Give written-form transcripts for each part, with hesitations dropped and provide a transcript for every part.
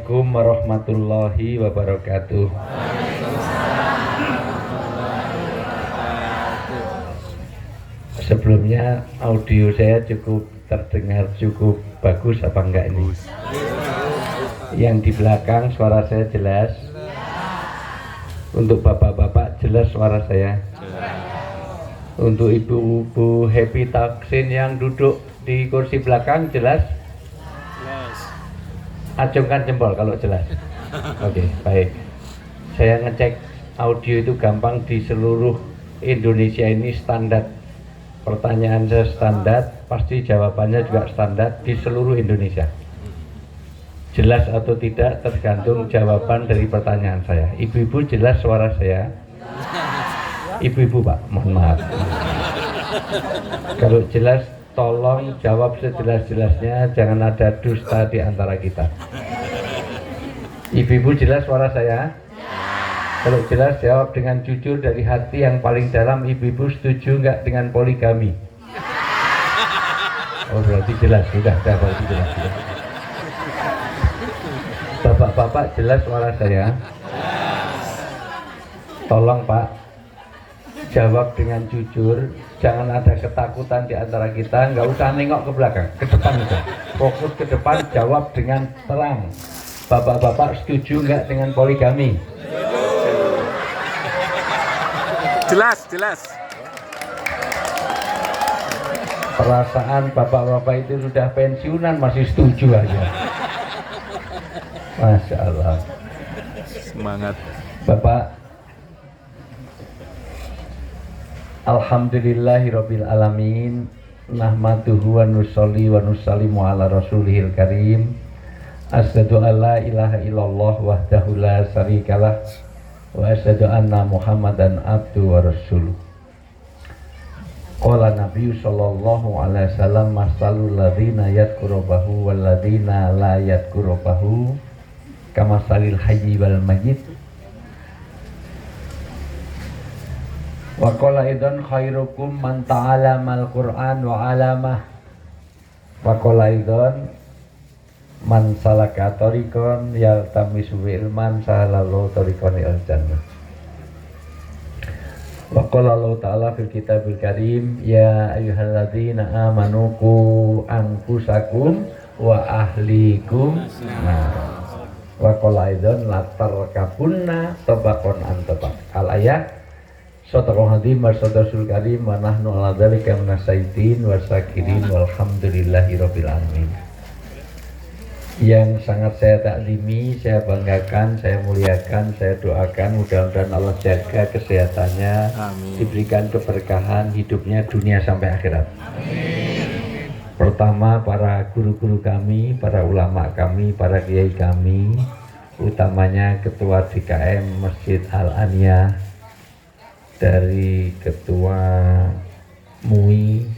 Assalamualaikum warahmatullahi wabarakatuh. Sebelumnya audio saya cukup terdengar cukup bagus apa enggak ini? Yang di belakang suara saya jelas? Untuk bapak-bapak jelas suara saya? Untuk ibu-ibu Happy Taksin yang duduk di kursi belakang jelas? Acungkan jempol kalau jelas. Oke, baik. Saya ngecek audio itu gampang di seluruh Indonesia ini standar. Pertanyaan saya standar, pasti jawabannya juga standar di seluruh Indonesia. Jelas atau tidak tergantung jawaban dari pertanyaan saya. Ibu-ibu jelas suara saya? Ibu-ibu Pak, mohon maaf. Kalau jelas tolong jawab sejelas-jelasnya, jangan ada dusta di antara kita. Ibu-ibu jelas suara saya? Kalau jelas jawab dengan jujur dari hati yang paling dalam. Ibu-ibu setuju nggak dengan poligami? Oh berarti jelas, sudah berarti jelas. Bapak-bapak jelas suara saya? Tolong Pak, jawab dengan jujur, jangan ada ketakutan di antara kita, nggak usah nengok ke belakang, ke depan aja. Fokus ke depan, jawab dengan terang. Bapak-bapak setuju nggak dengan poligami? Jelas. Perasaan bapak-bapak itu sudah pensiunan masih setuju aja. Masya Allah. Semangat. Bapak, alhamdulillahirabbil alamin, nahmaduhu wa nusolli wa nusallimu ala rasulihil karim. Asyhadu an la ilaha illallah wahdahu la syarikalah wa asyhadu anna Muhammadan abdu wa rasuluh. Qala Nabi sallallahu alaihi wasallam masalul ladzina yadhkurubahu wal ladzina la yadhkurubahu kamasalil hayyi wal mayyit. Wa qala idzan khairukum man ta'alamal Qur'an wa 'alamah. Wa qala idzan man salaka tariqan yaltamisu ilman sahalallahu tariqan ilal jannah. Wa qala Allah ta'ala fil kitabil karim ya ayyuhalladzina amanu qu anfusakum wa ahlikum nar. Wa qala idzan la tarkabunna tabaqan an tabaq. Al ayat Sadaqal Azim wa sadaqal karim wa nahnu ala dzalika minasyaitin wasyakirin walhamdulillahirabbil alamin. Yang sangat saya taklimi, saya banggakan, saya muliakan, saya doakan mudah-mudahan Allah jaga kesehatannya. Amin. Diberikan keberkahan hidupnya dunia sampai akhirat. Amin. Pertama para guru-guru kami, para ulama kami, para kiai kami, utamanya Ketua DKM Masjid Al-Aniyah, dari Ketua MUI,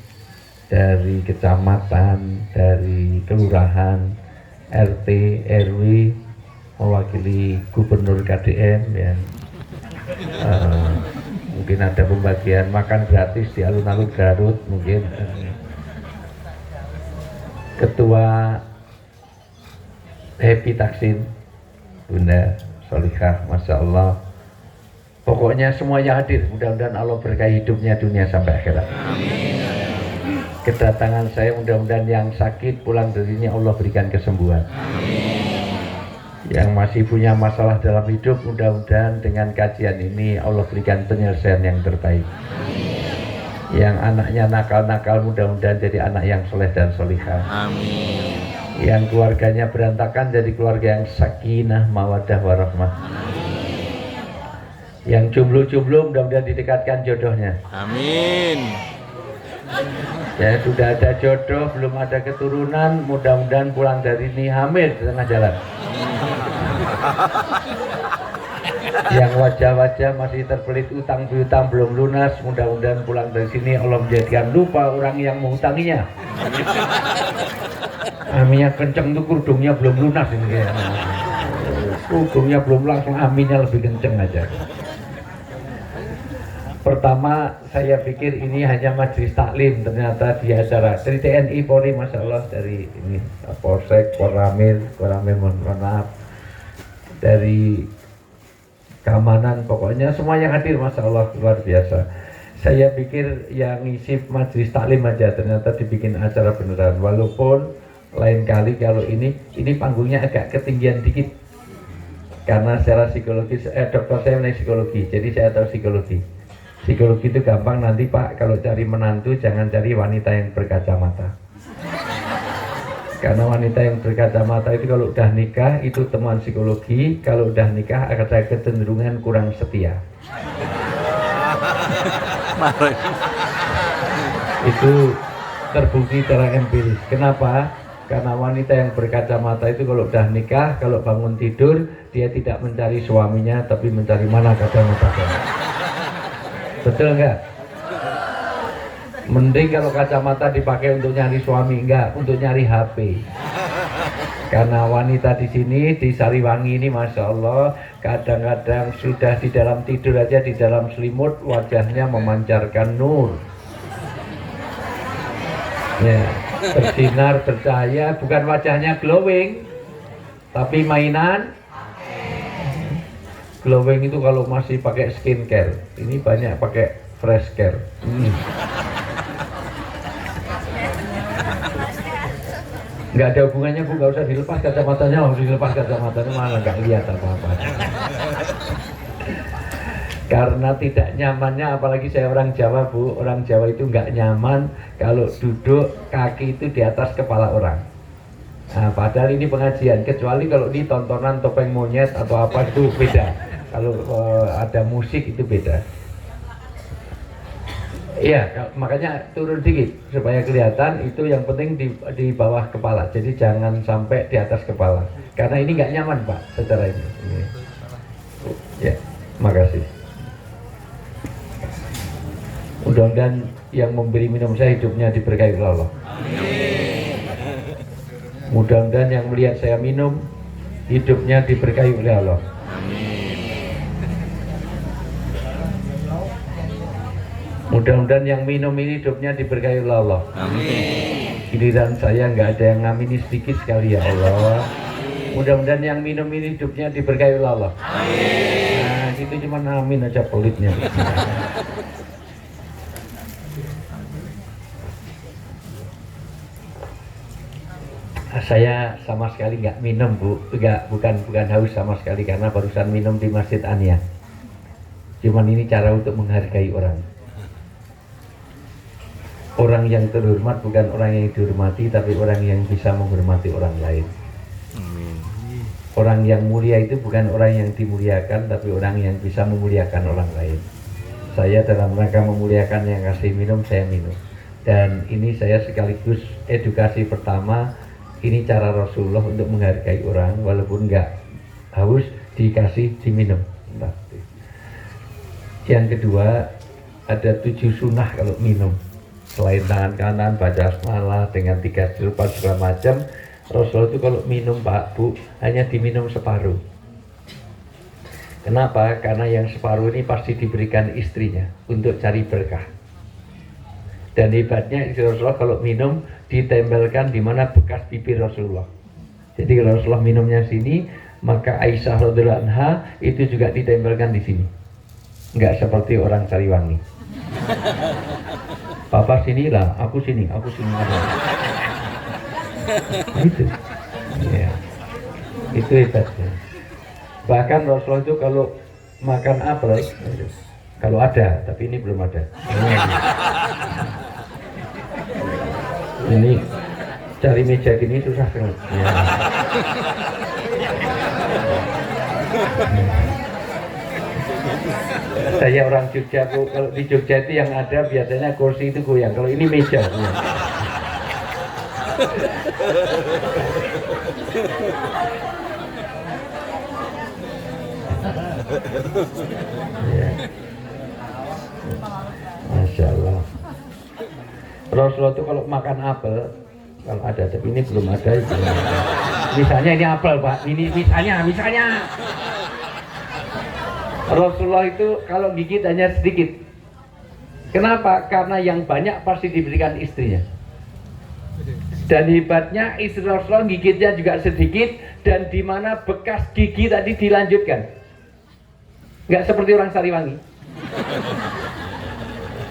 dari kecamatan, dari kelurahan, RT, RW, mewakili Gubernur KDM ya. Mungkin ada pembagian makan gratis di alun-alun Garut mungkin. Ketua Happy Taksin, Bunda Solihah, Masya Allah. Pokoknya semuanya hadir, mudah-mudahan Allah berkahi hidupnya dunia sampai akhirat. Amin. Kedatangan saya mudah-mudahan yang sakit pulang dari sini Allah berikan kesembuhan. Amin. Yang masih punya masalah dalam hidup mudah-mudahan dengan kajian ini Allah berikan penyelesaian yang terbaik. Amin. Yang anaknya nakal-nakal mudah-mudahan jadi anak yang soleh dan solihah. Amin. Yang keluarganya berantakan jadi keluarga yang sakinah mawaddah warahmah. Yang jomblo-jomblo mudah-mudahan didekatkan jodohnya. Amin. Ya sudah ada jodoh, belum ada keturunan, mudah-mudahan pulang dari ini hamil di tengah jalan. Yang wajah-wajah masih terbelit utang piutang belum lunas, mudah-mudahan pulang dari sini Allah menjadikan lupa orang yang menghutanginya. Aminnya kenceng tuh, kerudungnya belum lunas ini. Kerudungnya belum langsung, aminnya lebih kenceng aja. Pertama saya pikir ini hanya majelis taklim, ternyata di acara dari TNI Polri, Masya Allah, dari ini Polsek, Koramil mohon maaf, dari keamanan, pokoknya semuanya hadir, Masya Allah, luar biasa. Saya pikir yang ngisi majelis taklim aja, ternyata dibikin acara beneran. Walaupun lain kali kalau ini panggungnya agak ketinggian dikit, karena secara psikologis, dokter saya menaik psikologi, jadi saya tahu psikologi. Psikologi itu gampang nanti Pak, kalau cari menantu jangan cari wanita yang berkacamata. Karena wanita yang berkacamata itu kalau udah nikah, itu temuan psikologi, kalau udah nikah ada kecenderungan kurang setia. Itu terbukti secara empiris. Kenapa? Karena wanita yang berkacamata itu kalau udah nikah, kalau bangun tidur, dia tidak mencari suaminya, tapi mencari mana kacamatanya. Betul enggak? Mending kalau kacamata dipakai untuk nyari suami, enggak, untuk nyari HP. Karena wanita di sini di Sariwangi ini, Masya Allah, kadang-kadang sudah di dalam tidur aja, di dalam selimut, wajahnya memancarkan nur. Ya, bersinar, bercahaya, bukan wajahnya glowing, tapi mainan. Glowing itu kalau masih pakai skincare, ini banyak pakai fresh care. Nggak ada hubungannya Bu, nggak usah dilepas kacamatanya, harus dilepas kacamatanya, malah nggak lihat apa-apa. Karena tidak nyamannya, apalagi saya orang Jawa Bu, orang Jawa itu nggak nyaman kalau duduk kaki itu di atas kepala orang. Nah, padahal ini pengajian, kecuali kalau di tontonan topeng monyet atau apa itu beda. Kalau ada musik itu beda. Iya, makanya turun dikit supaya kelihatan, itu yang penting di bawah kepala. Jadi jangan sampai di atas kepala. Karena ini nggak nyaman Pak, secara ini. Ya, makasih. Mudah-mudahan yang memberi minum saya hidupnya diberkahi oleh Allah. Mudah-mudahan yang melihat saya minum hidupnya diberkahi oleh Allah. Mudah-mudahan yang minum ini hidupnya diberkahi oleh Allah. Giliran saya nggak ada yang ngamini sedikit sekali ya Allah. Mudah-mudahan yang minum ini hidupnya diberkahi oleh Allah. Nah, itu cuma amin aja pelitnya. Saya sama sekali nggak minum Bu, bukan haus sama sekali, karena barusan minum di Masjid Ania. Cuman ini cara untuk menghargai orang. Orang yang terhormat bukan orang yang dihormati, tapi orang yang bisa menghormati orang lain. Orang yang mulia itu bukan orang yang dimuliakan, tapi orang yang bisa memuliakan orang lain. Saya dalam rangka memuliakan yang kasih minum, saya minum. Dan ini saya sekaligus edukasi pertama. Ini cara Rasulullah untuk menghargai orang, walaupun nggak haus dikasih diminum. Yang kedua, ada 7 sunnah kalau minum. Selain tangan kanan baca basmalah dengan 3 jerupan segala macam, Rasulullah itu kalau minum Pak Bu hanya diminum separuh. Kenapa? Karena yang separuh ini pasti diberikan istrinya untuk cari berkah. Dan hebatnya istri Rasulullah kalau minum ditempelkan di mana bekas bibir Rasulullah. Jadi kalau Rasulullah minumnya sini, maka Aisyah radhiyallahu anha itu juga ditempelkan di sini. Enggak seperti orang Sariwangi. Papa sini lah, aku sini. Itu, ya. Itu hebatnya. Bahkan Rasulullah itu kalau makan apel, kalau ada, tapi ini belum ada. Ini cari meja gini susah banget. Ya. Saya orang Jogja Bu, kalau di Jogja itu yang ada biasanya kursi itu goyang, kalau ini meja. Ya. Ya. Masya Allah. Rasulullah itu kalau makan apel, kalau ada, tapi ini belum ada itu. Misalnya ini apel Pak, ini misalnya Rasulullah itu kalau gigit hanya sedikit. Kenapa? Karena yang banyak pasti diberikan istrinya. Dan hebatnya istri Rasulullah gigitnya juga sedikit, dan di mana bekas gigi tadi dilanjutkan. Nggak seperti orang Sariwangi.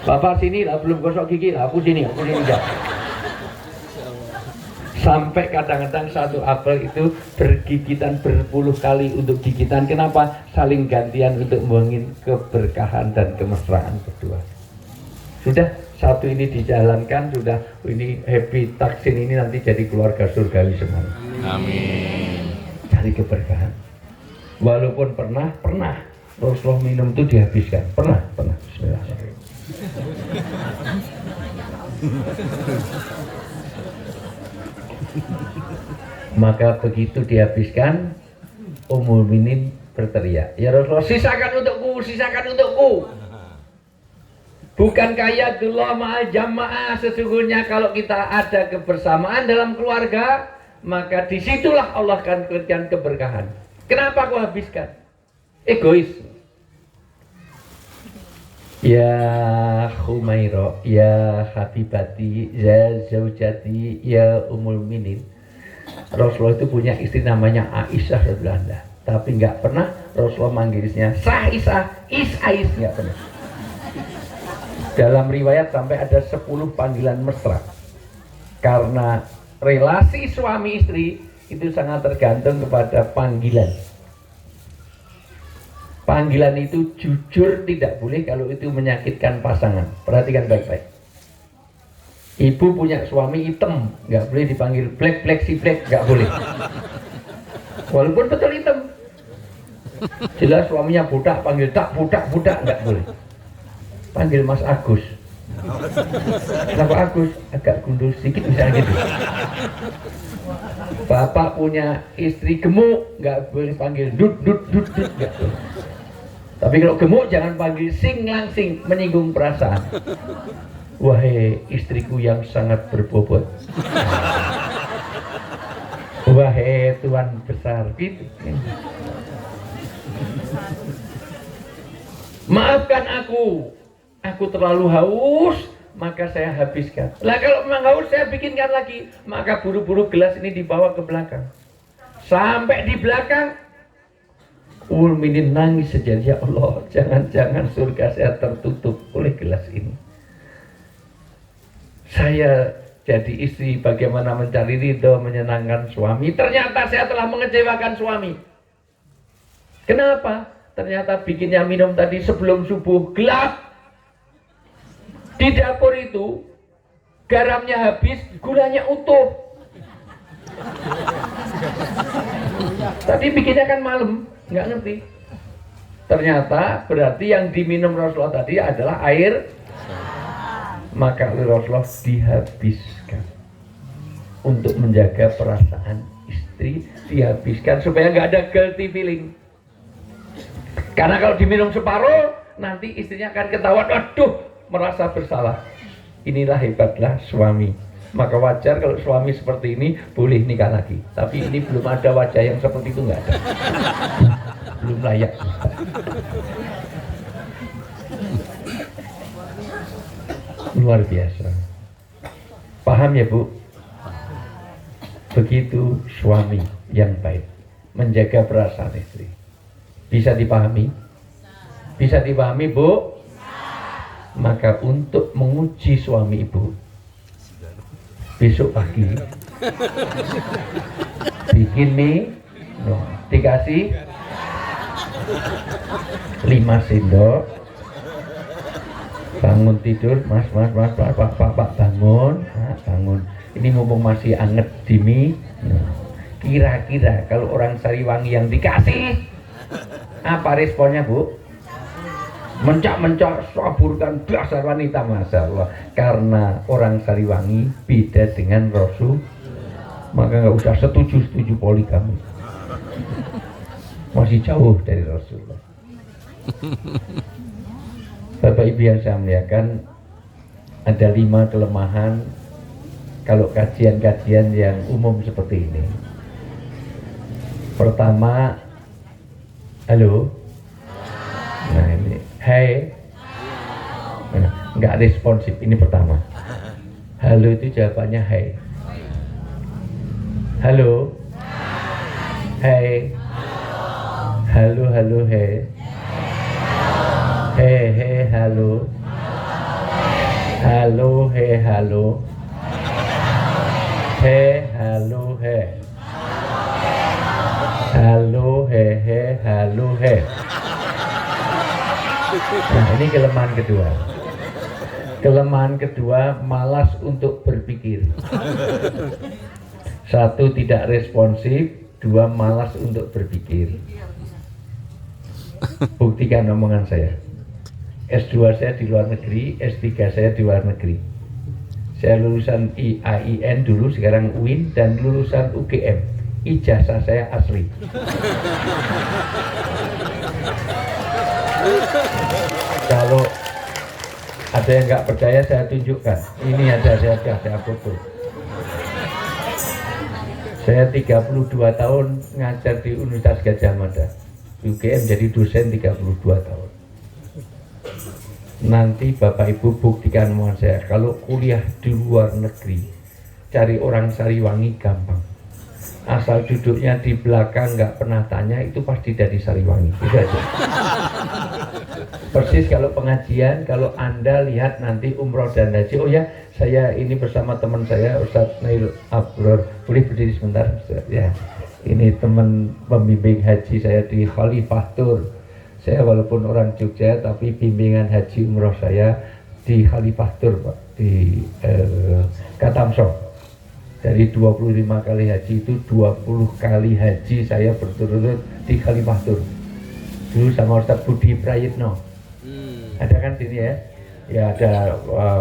Bapak sini lah, belum gosok gigi lah, aku sini enggak. Sampai kadang-kadang satu apel itu bergigitan berpuluh kali untuk gigitan. Kenapa? Saling gantian untuk membangun keberkahan dan kemesraan berdua. Sudah satu ini dijalankan, sudah ini happy taksin ini nanti jadi keluarga surgawi semua. Amin. Cari keberkahan. Walaupun pernah Rasulullah minum itu dihabiskan. Pernah. Bismillahirrahmanirrahim. Maka begitu dihabiskan, Ummul Mukminin berteriak, "Ya Rasulullah, sisakan untukku. Bukankah ya Abdullah ma'al jamaah, sesungguhnya kalau kita ada kebersamaan dalam keluarga, maka disitulah Allah akan berikan keberkahan. Kenapa kau habiskan? Egois." Ya Humaira, ya Habibati, ya Zaujati, ya Ummul Mukminin. Rasulullah itu punya istri namanya Aisyah radhiyallahu anha, tapi nggak pernah Rasulullah manggilnya Sa'isah, Is-Ais, nggak pernah. Dalam riwayat sampai ada 10 panggilan mesra. Karena relasi suami istri itu sangat tergantung kepada panggilan. Panggilan itu jujur tidak boleh kalau itu menyakitkan pasangan. Perhatikan baik-baik. Ibu punya suami hitam, nggak boleh dipanggil black, si black, nggak boleh. Walaupun betul hitam. Jelas suaminya budak, panggil tak budak, nggak boleh. Panggil Mas Agus. Kenapa Agus? Agak gundul sedikit misalnya gitu. Bapak punya istri gemuk, nggak boleh panggil dut, nggak boleh. Tapi kalau gemuk jangan panggil sing langsing, menyinggung perasaan. Wahai istriku yang sangat berbobot. Wahai Tuan besar, gitu. Maafkan aku terlalu haus, maka saya habiskan. Lah kalau memang haus saya bikinkan lagi, maka buru-buru gelas ini dibawa ke belakang. Sampai di belakang, Ummul Mukminin nangis sejadi, ya Allah, jangan-jangan surga saya tertutup oleh gelas ini. Saya jadi istri bagaimana mencari ridho, menyenangkan suami. Ternyata saya telah mengecewakan suami. Kenapa? Ternyata bikinnya minum tadi sebelum subuh gelap. Di dapur itu garamnya habis, gulanya utuh. Tadi bikinnya kan malam, nggak ngerti. Ternyata berarti yang diminum Rasulullah tadi adalah air. Maka Rasulullah dihabiskan untuk menjaga perasaan istri, dihabiskan supaya nggak ada guilty feeling. Karena kalau diminum separuh, nanti istrinya akan ketahuan, waduh, merasa bersalah. Inilah hebatlah suami. Maka wajar kalau suami seperti ini boleh nikah lagi. Tapi ini belum ada wajah yang seperti itu, nggak ada. Belum layak. Luar biasa. Paham ya Bu? Begitu suami yang baik menjaga perasaan istri. Bisa dipahami? Bisa dipahami Bu? Maka untuk menguji suami ibu, besok pagi bikin mie, dikasih 5 sendok. Bangun tidur, mas, pak bangun, bangun. Ini mumpung masih anget di mie. Kira-kira kalau orang Sariwangi yang dikasih, apa responnya Bu? Mencak-mencak, saburkan dasar wanita, Masya Allah. Karena orang Sariwangi beda dengan Rasul, maka nggak usah setuju poligami. Masih jauh dari Rasulullah. Bapak Ibu yang saya muliakan, ada 5 kelemahan kalau kajian-kajian yang umum seperti ini. Pertama, halo. Nah ini, hai. Nggak responsif, ini pertama. Halo itu jawabannya hai. Halo. Hai. Halo, halo, hai. Hei, halo. Halo, halo. Halo, Halo, halo, Nah, ini kelemahan kedua. Kelemahan kedua, malas untuk berpikir. Satu, tidak responsif. Dua, malas untuk berpikir. Buktikan omongan saya. S2 saya di luar negeri, S3 saya di luar negeri. Saya lulusan IAIN dulu, sekarang UIN, dan lulusan UGM. Ijazah saya asli. Kalau ada yang nggak percaya, saya tunjukkan. Ini ada saya foto. Saya 32 tahun ngajar di Universitas Gadjah Mada. UGM jadi dosen 32 tahun. Nanti Bapak Ibu buktikan omongan saya, kalau kuliah di luar negeri, cari orang Sariwangi gampang. Asal duduknya di belakang, nggak pernah tanya, itu pasti dari Sariwangi. Itu aja. Persis kalau pengajian, kalau Anda lihat nanti umroh dan haji, oh ya, saya ini bersama teman saya, Ustadz Nail Abror. Boleh berdiri sebentar, Ustadz? Ya. Ini teman pembimbing haji saya di Khalifah Tur. Saya walaupun orang Jogja, tapi bimbingan haji umroh saya di Khalifah Tur, Pak, di Katamso. Dari 25 kali haji itu 20 kali haji saya berturut-turut di Khalifah Tur. Dulu sama Ustadz Budi Prayitno. Ada kan sini ya? Ya ada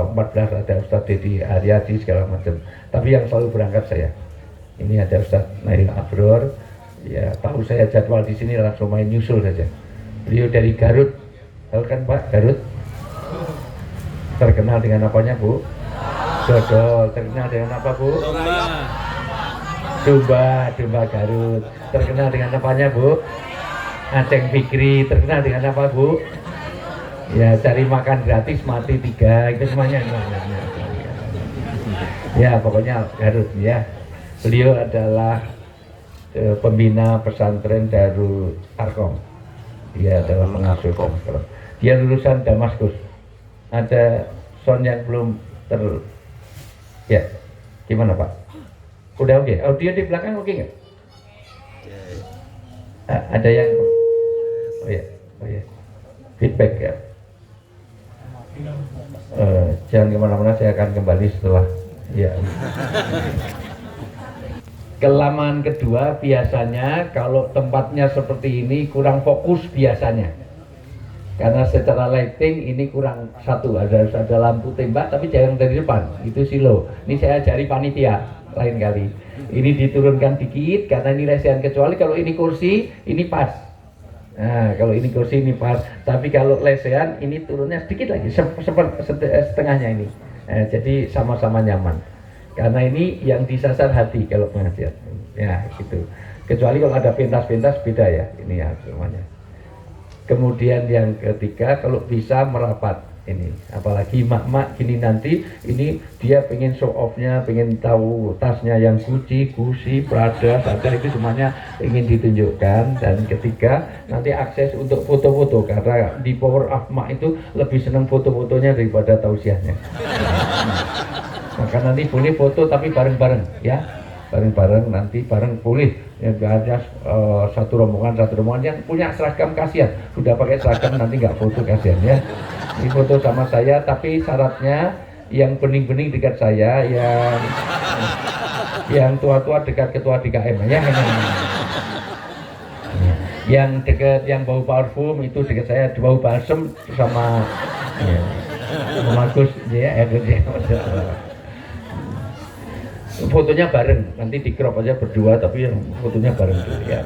14, ada Ustadz Dedi Aryadi segala macam. Tapi yang selalu berangkat saya. Ini ada Ustadz Nail Abror. Ya tahu saya jadwal di sini langsung main nyusul saja. Beliau dari Garut, tahu kan Pak, Garut? Terkenal dengan apanya Bu? Dodol. Terkenal dengan apa Bu? Domba Garut. Terkenal dengan apanya Bu? Aceng Fikri. Terkenal dengan apa Bu? Ya cari makan gratis mati 3, itu semuanya. Ya pokoknya Garut ya. Beliau adalah pembina pesantren Darul Arkom. Dia adalah pengasuh pesantren. Dia lulusan Damaskus. Ada sound yang belum ya, gimana Pak? Udah oke? Audio di belakang oke nggak? Ada yang oh ya, feedback ya. Jangan kemana-mana, saya akan kembali setelah ya. Kelemahan kedua, biasanya kalau tempatnya seperti ini kurang fokus biasanya. Karena secara lighting ini kurang satu, ada lampu tembak tapi jangan dari depan, itu silo. Ini saya ajari panitia lain kali. Ini diturunkan dikit karena ini lesehan, kecuali kalau ini kursi ini pas. Nah, kalau ini kursi ini pas, tapi kalau lesehan ini turunnya sedikit lagi, setengahnya ini. Jadi sama-sama nyaman. Karena ini yang disasar hati kalau pengajian. Ya, gitu. Kecuali kalau ada pentas-pentas beda ya, ini ya semuanya. Kemudian yang ketiga, kalau bisa merapat ini, apalagi mak-mak gini nanti, ini dia pengen show off-nya, pengen tahu tasnya yang Gucci, Prada, saja itu semuanya ingin ditunjukkan. Dan ketiga, nanti akses untuk foto-foto, karena di Power of Mak itu lebih senang foto-fotonya daripada tausiahnya. Maka nanti boleh foto tapi bareng-bareng ya, bareng-bareng nanti bareng boleh ya, ada satu rombongan yang punya seragam kasihan, sudah pakai seragam nanti nggak foto kasihan ya. Ini foto sama saya tapi syaratnya yang bening-bening dekat saya, yang tua-tua dekat ketua DKM ya. Yang dekat, yang bau parfum itu dekat saya, bau balsem sama ya, bagus ya, fotonya bareng, nanti di crop aja berdua tapi yang fotonya bareng dulu ya.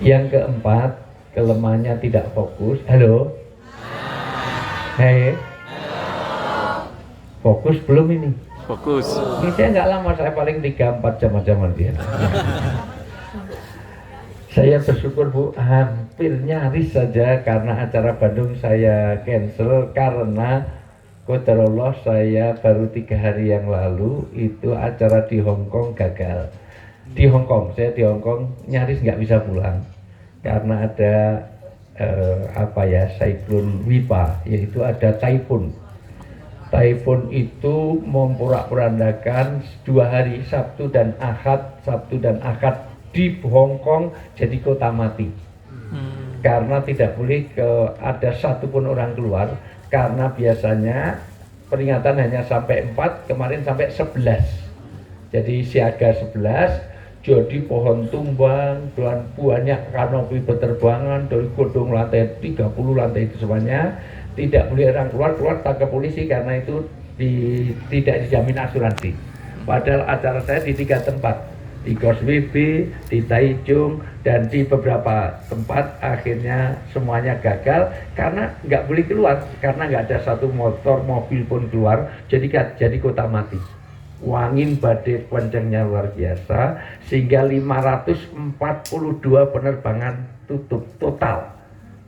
Yang keempat, kelemahannya tidak fokus. Halo. Hei. Fokus belum ini? Fokus. Ini saya nggak lama, saya paling 3-4 jam dia. Saya bersyukur Bu, hampir nyaris saja karena acara Bandung saya cancel karena Qadarullah saya baru 3 hari yang lalu itu acara di Hong Kong gagal. Di Hong Kong, saya di Hong Kong nyaris nggak bisa pulang karena ada siklon Wipa, yaitu ada typhoon. Typhoon itu memporak-porandakan 2 hari Sabtu dan Ahad di Hong Kong jadi kota mati. Karena tidak boleh ada satupun orang keluar, karena biasanya peringatan hanya sampai 4, kemarin sampai 11. Jadi siaga 11, jadi pohon tumbang dan banyak kanopi berterbangan dari gedung lantai 30 lantai itu semuanya. Tidak boleh orang keluar tangkap polisi karena itu tidak dijamin asuransi. Padahal acara saya di 3 tempat, di Causeway Bay, di Taichung, dan di beberapa tempat. Akhirnya semuanya gagal karena nggak boleh keluar, karena nggak ada satu motor mobil pun keluar, jadi kota mati. Angin badai kencangnya luar biasa sehingga 542 penerbangan tutup total.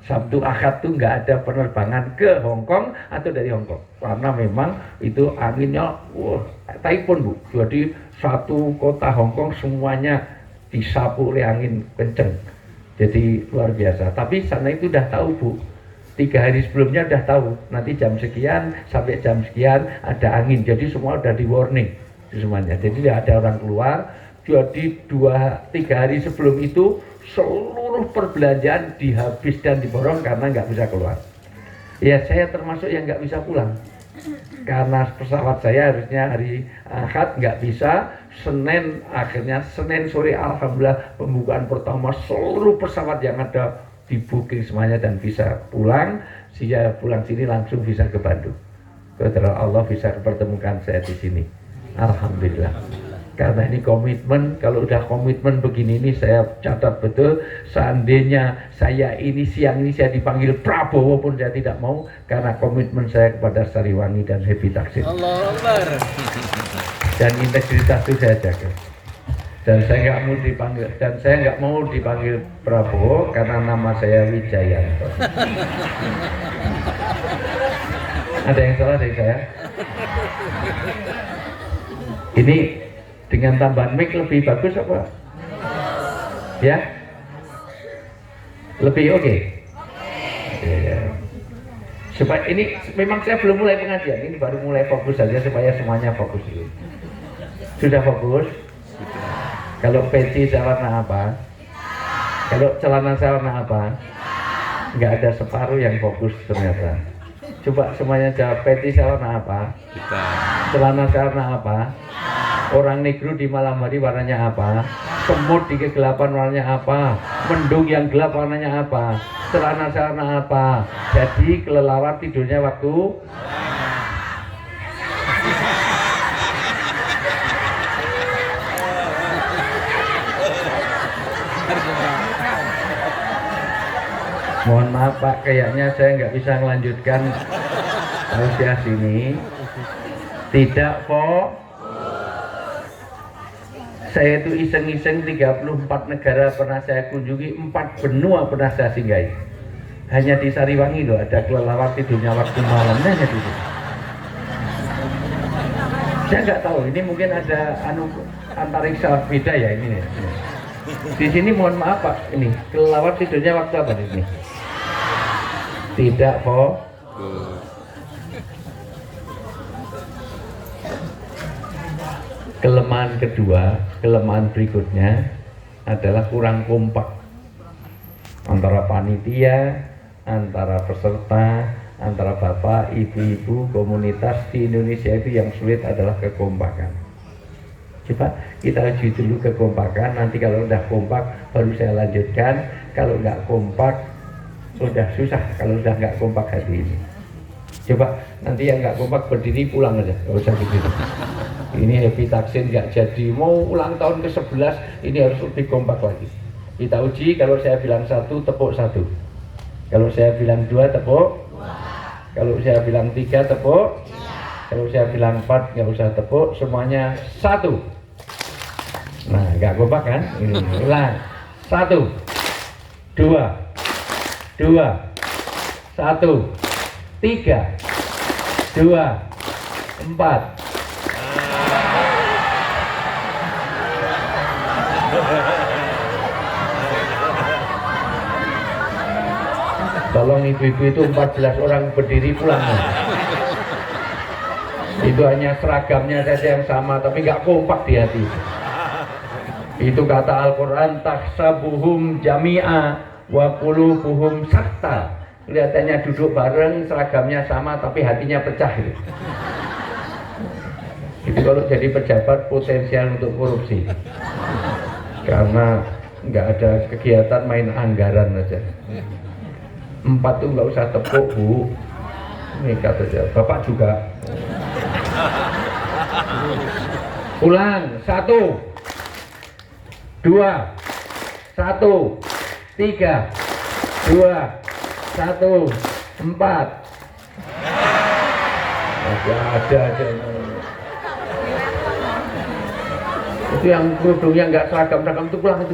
Sabtu Ahad tuh nggak ada penerbangan ke Hong Kong atau dari Hong Kong karena memang itu anginnya typhoon, Bu. Jadi satu kota Hong Kong semuanya disapu oleh angin kenceng. Jadi luar biasa. Tapi sana itu udah tahu, Bu. 3 hari sebelumnya udah tahu nanti jam sekian sampai jam sekian ada angin. Jadi semua udah di warning semuanya. Jadi tidak ada orang keluar. Jadi 2-3 hari sebelum itu seluruh perbelanjaan dihabis dan diborong karena nggak bisa keluar. Ya saya termasuk yang nggak bisa pulang karena pesawat saya harusnya hari Ahad nggak bisa. Akhirnya Senin sore alhamdulillah pembukaan pertama seluruh pesawat yang ada di booking semuanya dan bisa pulang. Saya pulang sini langsung bisa ke Bandung. Kebetulan Allah bisa pertemukan saya di sini. Alhamdulillah. Karena ini komitmen, kalau udah komitmen begini ini saya catat betul. Seandainya saya ini siang ini saya dipanggil Prabowo pun saya tidak mau, karena komitmen saya kepada Sariwangi dan Happy Taksin. Allah Akbar. Dan integritas itu saya jaga. Dan saya nggak mau dipanggil Prabowo karena nama saya Wijayanto. Ada yang salah dari saya? Ini dengan tambahan mic lebih bagus apa? Ya? Lebih oke? Ya. Supaya ini memang saya belum mulai pengajian, ini baru mulai fokus saja supaya semuanya fokus dulu. Sudah fokus? Kalau peci saya warna apa? Kalau celana saya warna apa? Nggak ada separuh yang fokus ternyata. Coba semuanya jawab, peci saya warna apa? Celana saya warna apa? Orang negro di malam hari warnanya apa? Semut di kegelapan warnanya apa? Mendung yang gelap warnanya apa? Celana saya warna apa? Jadi kelelawar tidurnya waktu mohon maaf Pak, kayaknya saya nggak bisa melanjutkan tausiah sini. Tidak kok. Saya itu iseng-iseng 34 negara pernah saya kunjungi, 4 benua pernah saya singgahi. Hanya di Sariwangi loh ada kelelawar tidurnya waktu malamnya hanya di situ. Saya nggak tahu, ini mungkin ada antariksa beda ya ini. Di sini mohon maaf Pak, ini kelelawar tidurnya waktu apa ini? Tidak kok. Kelemahan kedua, kelemahan berikutnya adalah kurang kompak antara panitia, antara peserta, antara bapak, ibu-ibu, komunitas. Di Indonesia itu yang sulit adalah kekompakan. Coba kita uji dulu kekompakan, nanti kalau udah kompak baru saya lanjutkan. Kalau nggak kompak udah susah, kalau udah nggak kompak hari ini. Coba nanti yang nggak kompak berdiri pulang aja, nggak usah gitu. Ini Happy Taksin nggak jadi, mau ulang tahun ke-11 ini harus lebih kompak lagi. Kita uji, kalau saya bilang 1 tepuk 1, kalau saya bilang 2 tepuk 2, kalau saya bilang 3 tepuk 3, kalau saya bilang 4 nggak usah tepuk, semuanya 1. Nah nggak kompak kan? Ini ulang 1 2 2 1 3 2, 4. Tolong ibu-ibu itu 14 orang berdiri pulang. Itu hanya seragamnya saja yang sama, tapi nggak kompak di hati. Itu kata Al-Quran, tahsabuhum jami'a wa qulubuhum syatta. Kelihatannya duduk bareng, seragamnya sama, tapi hatinya pecah. Itu kalau jadi pejabat potensial untuk korupsi, karena nggak ada kegiatan, main anggaran aja. 4 tuh nggak usah tepuk, Bu, ini kata saja. Bapak juga. Ulang, 1, 2, 1, 3, 2, 1, 4. Masih ada aja. Itu yang kerudungnya nggak seragam itu pulang itu.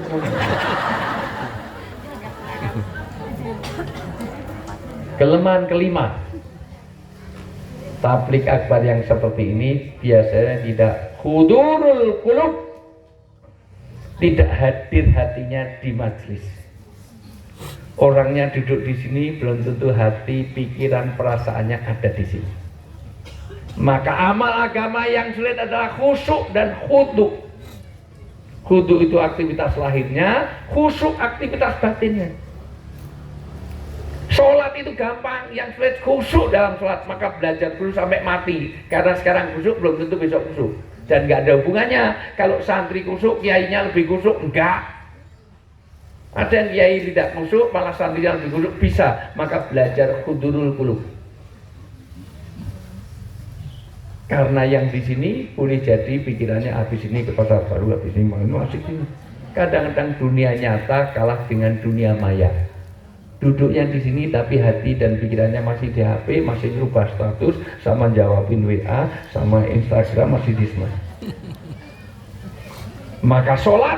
Kelemahan kelima, tablik akbar yang seperti ini biasanya tidak hudurul qulub, tidak hadir hatinya di majelis. Orangnya duduk di sini belum tentu hati, pikiran, perasaannya ada di sini. Maka amal agama yang sulit adalah khusyuk dan khudu. Khudu itu aktivitas lahirnya, khusyuk aktivitas batinnya. Sholat itu gampang, yang sulit khusyuk dalam sholat, maka belajar dulu sampai mati. Karena sekarang khusyuk belum tentu besok khusyuk. Dan nggak ada hubungannya, kalau santri khusyuk, kiainya lebih khusyuk, enggak. Ada yang kiai tidak khusyuk, malah santrinya lebih khusyuk, bisa. Maka belajar hudurul qulub. Karena yang di sini boleh jadi pikirannya habis ini ke pasar baru, habis ini masih ini. Kadang-kadang dunia nyata kalah dengan dunia maya. Duduknya di sini tapi hati dan pikirannya masih di HP, masih rubah status, sama jawabin WA, sama Instagram masih di sana. Maka sholat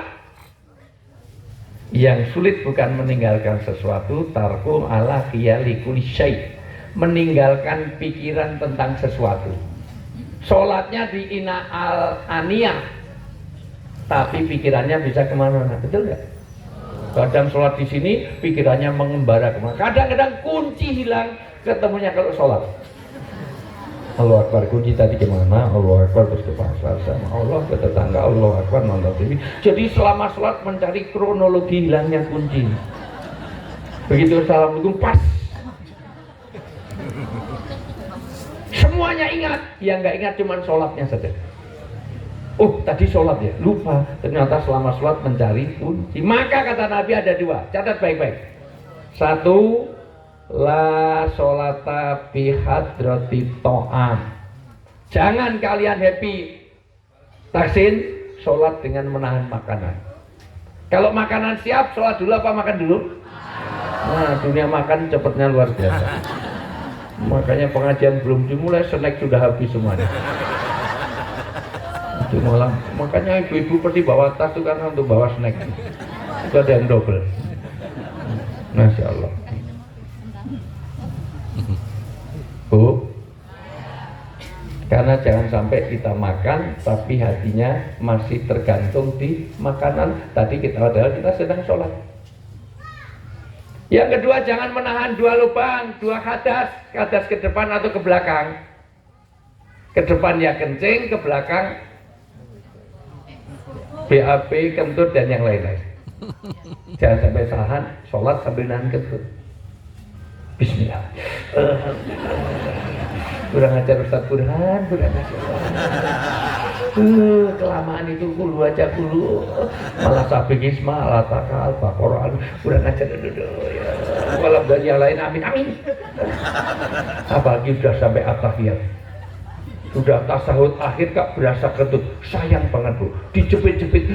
yang sulit bukan meninggalkan sesuatu, tarku ala khiyali kulli syai', meninggalkan pikiran tentang sesuatu. Sholatnya di ina al aniyah, tapi pikirannya bisa kemana-mana, betul nggak? Kadang sholat di sini, pikirannya mengembara kemana. Kadang-kadang kunci hilang, ketemunya kalau sholat. Allahu Akbar, kunci tadi kemana? Allahu Akbar, terus ke pasar sama Allah, ke tetangga, Allahu Akbar, nonton TV. Jadi selama sholat mencari kronologi hilangnya kunci. Begitu assalamualaikum, pas. Semuanya ingat, yang nggak ingat cuma sholatnya saja. Oh, tadi sholat ya, lupa. Ternyata selama sholat mencari kunci. Maka kata Nabi ada 2, catat baik-baik. 1, la sholata fi hadrati ta'am. Jangan kalian happy taksin sholat dengan menahan makanan. Kalau makanan siap, sholat dulu apa makan dulu? Nah, dunia makan cepatnya luar biasa. Makanya pengajian belum dimulai, snack sudah habis semuanya. Itu malam, makanya ibu-ibu pasti bawa tas itu karena untuk bawa snack. Itu ada yang double. Masya Allah. Bu, karena jangan sampai kita makan tapi hatinya masih tergantung di makanan. Tadi padahal kita sedang sholat. Yang kedua, jangan menahan 2 lubang, 2 hadas ke depan atau ke belakang. Ke depan ya kencing, ke belakang BAB, kentut dan yang lain-lain. Jangan sampai sahan sholat sambil nahan kentut. Bismillah. Kurang ajar Ustaz Burhan, kurang ajar. Kelamaan itu kulu aja kulu. Malah sabikisma, malah takal, Quran, kurang ajar dulu. Ya. Malam dan yang lain, amin amin. Apalagi sudah sampai at-tahiyat. Sudah tasahud akhir kak berasa kentut, sayang banget Bu, dijepit-jepit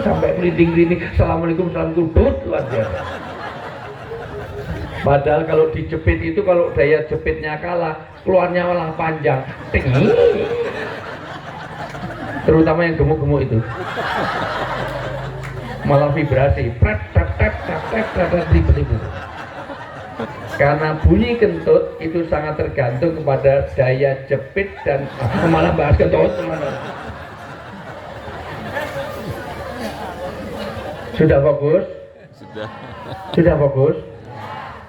sampai melinding-linding, assalamualaikum, salam kudut, luar biasa. Padahal kalau dijepit itu, kalau daya jepitnya kalah, keluarnya malah panjang, tinggi. Terutama yang gemuk-gemuk itu, malah vibrasi, pret, Karena bunyi kentut itu sangat tergantung kepada daya jepit dan malah bahas kentut kemana. Sudah fokus? Sudah fokus?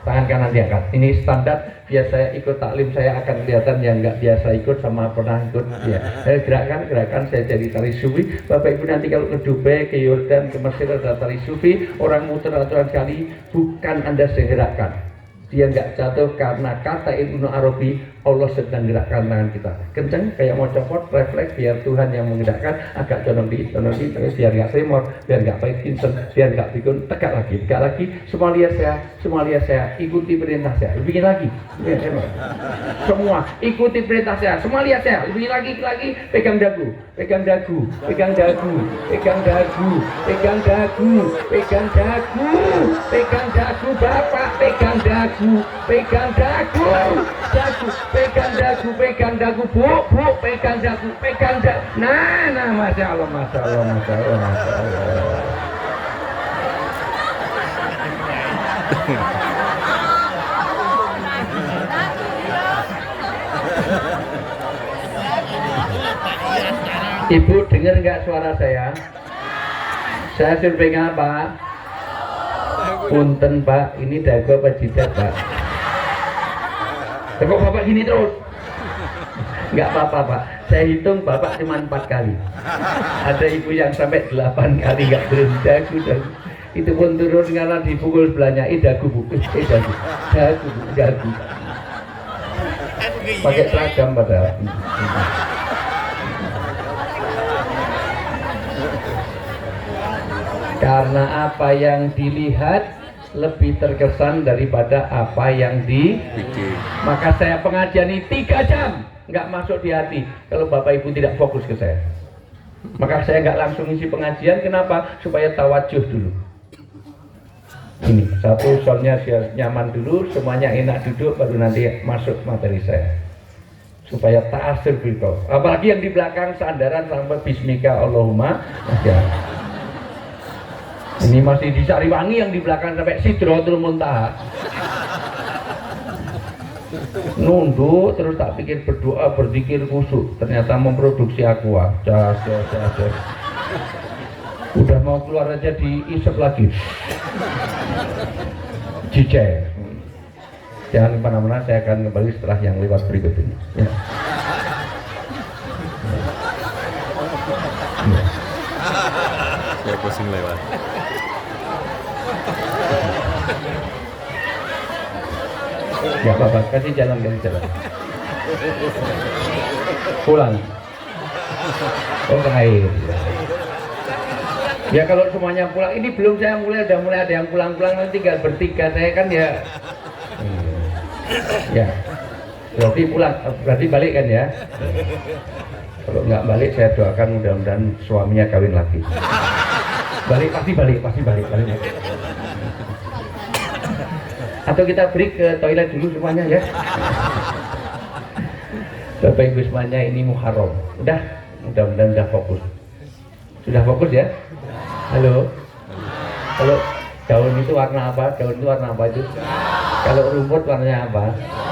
Tangan kanan diangkat. Ini standar. Biar saya ikut taklim saya akan kelihatan yang nggak biasa ikut sama pernah ikut. Ya. Gerakan saya jadi tari sufi. Bapak Ibu nanti kalau ke Dubai, ke Yordan, ke Mesir ada tari sufi. Orang muter aturan kali, bukan Anda segerakan. Dia nggak jatuh karena kata Ibnu Arabi, Allah sedang gerakkan tangan kita kenceng kayak mau copot, refleks, biar Tuhan yang menggerakkan, agak condong di terus biar nggak tremor, biar nggak pahit kinsen, biar nggak pikun, tegak lagi, semua lihat saya, ikuti perintah saya, bikin lagi, semua ikuti perintah saya, semua lihat saya, bikin lagi, pegang dagu, Bapak, pegang dagu, pegang dagu, bu, pegang dagu. Nah, masya Allah. Ibu dengar nggak suara saya? Saya suruh pegang apa? Punten Pak, ini dagu apa jidat Pak? Kok Bapak gini terus? Nggak apa-apa Pak, saya hitung Bapak cuma 4 kali. Ada ibu yang sampai 8 kali nggak berhenti dagu. Itu pun turun karena dipukul sebelahnya, dagu. Pakai seragam padahal. Karena apa yang dilihat lebih terkesan daripada apa yang dipikir. Maka saya pengajian ini 3 jam nggak masuk di hati kalau Bapak Ibu tidak fokus ke saya. Maka saya nggak langsung isi pengajian. Kenapa? Supaya tawajuh dulu. Ini satu, soalnya nyaman dulu, semuanya enak duduk, baru nanti masuk materi saya. Supaya ta'asir bilqaul. Apalagi yang di belakang sandaran sampai bismika Allahumma. Ini masih di Sariwangi yang di belakang sampai Sidratul Muntaha. Nunduk terus tak pikir berdoa, berzikir khusyuk. Ternyata memproduksi aqua. Udah mau keluar aja diisep lagi. Cice. Jangan kemana-mana, saya akan kembali setelah yang lewat berikut ini. Ya. Saya pusing lewat. Ya Bapak, kasih jalan. Pulang. Oh air. Ya kalau semuanya pulang, ini belum saya mulai, udah mulai ada yang pulang-pulang, nanti tinggal bertiga, saya kan ya. Ya. Berarti pulang, berarti balik kan ya. Kalau nggak balik saya doakan mudah-mudahan suaminya kawin lagi. Pasti balik. Atau kita break ke toilet dulu semuanya ya. Bapak Ibu semuanya, ini Muharram. Mudah-mudahan udah fokus. Sudah fokus ya? Halo. Kalau daun itu warna apa? Kalau rumput warnanya apa?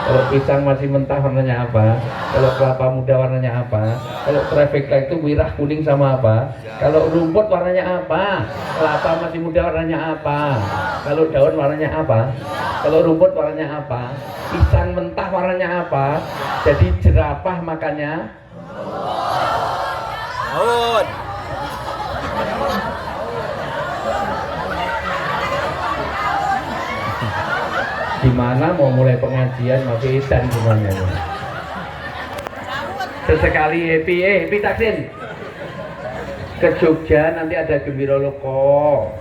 Kalau pisang masih mentah warnanya apa? Kalau kelapa muda warnanya apa? Kalau traffic light itu merah, kuning sama apa? Kalau rumput warnanya apa? Kelapa masih muda warnanya apa? Kalau daun warnanya apa? Kalau rumput warnanya apa? Pisang mentah warnanya apa? Jadi jerapah makannya Gimana mau mulai pengajian masih edan semuanya. Sesekali happy taksin. Ke Jogja nanti ada Gembira Loko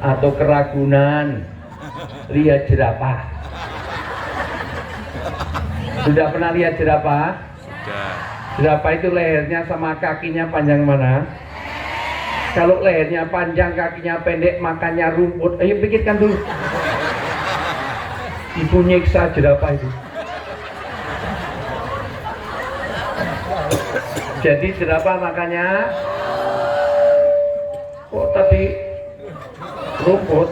atau ke Ragunan, lihat jerapah. Sudah pernah lihat jerapah? Sudah. Jerapah itu lehernya sama kakinya panjang mana? Kalau lehernya panjang, kakinya pendek, makannya rumput. Ayo pikirkan dulu. Ibu nyiksa jerapah itu. Jadi jerapah makannya kok tadi rumput.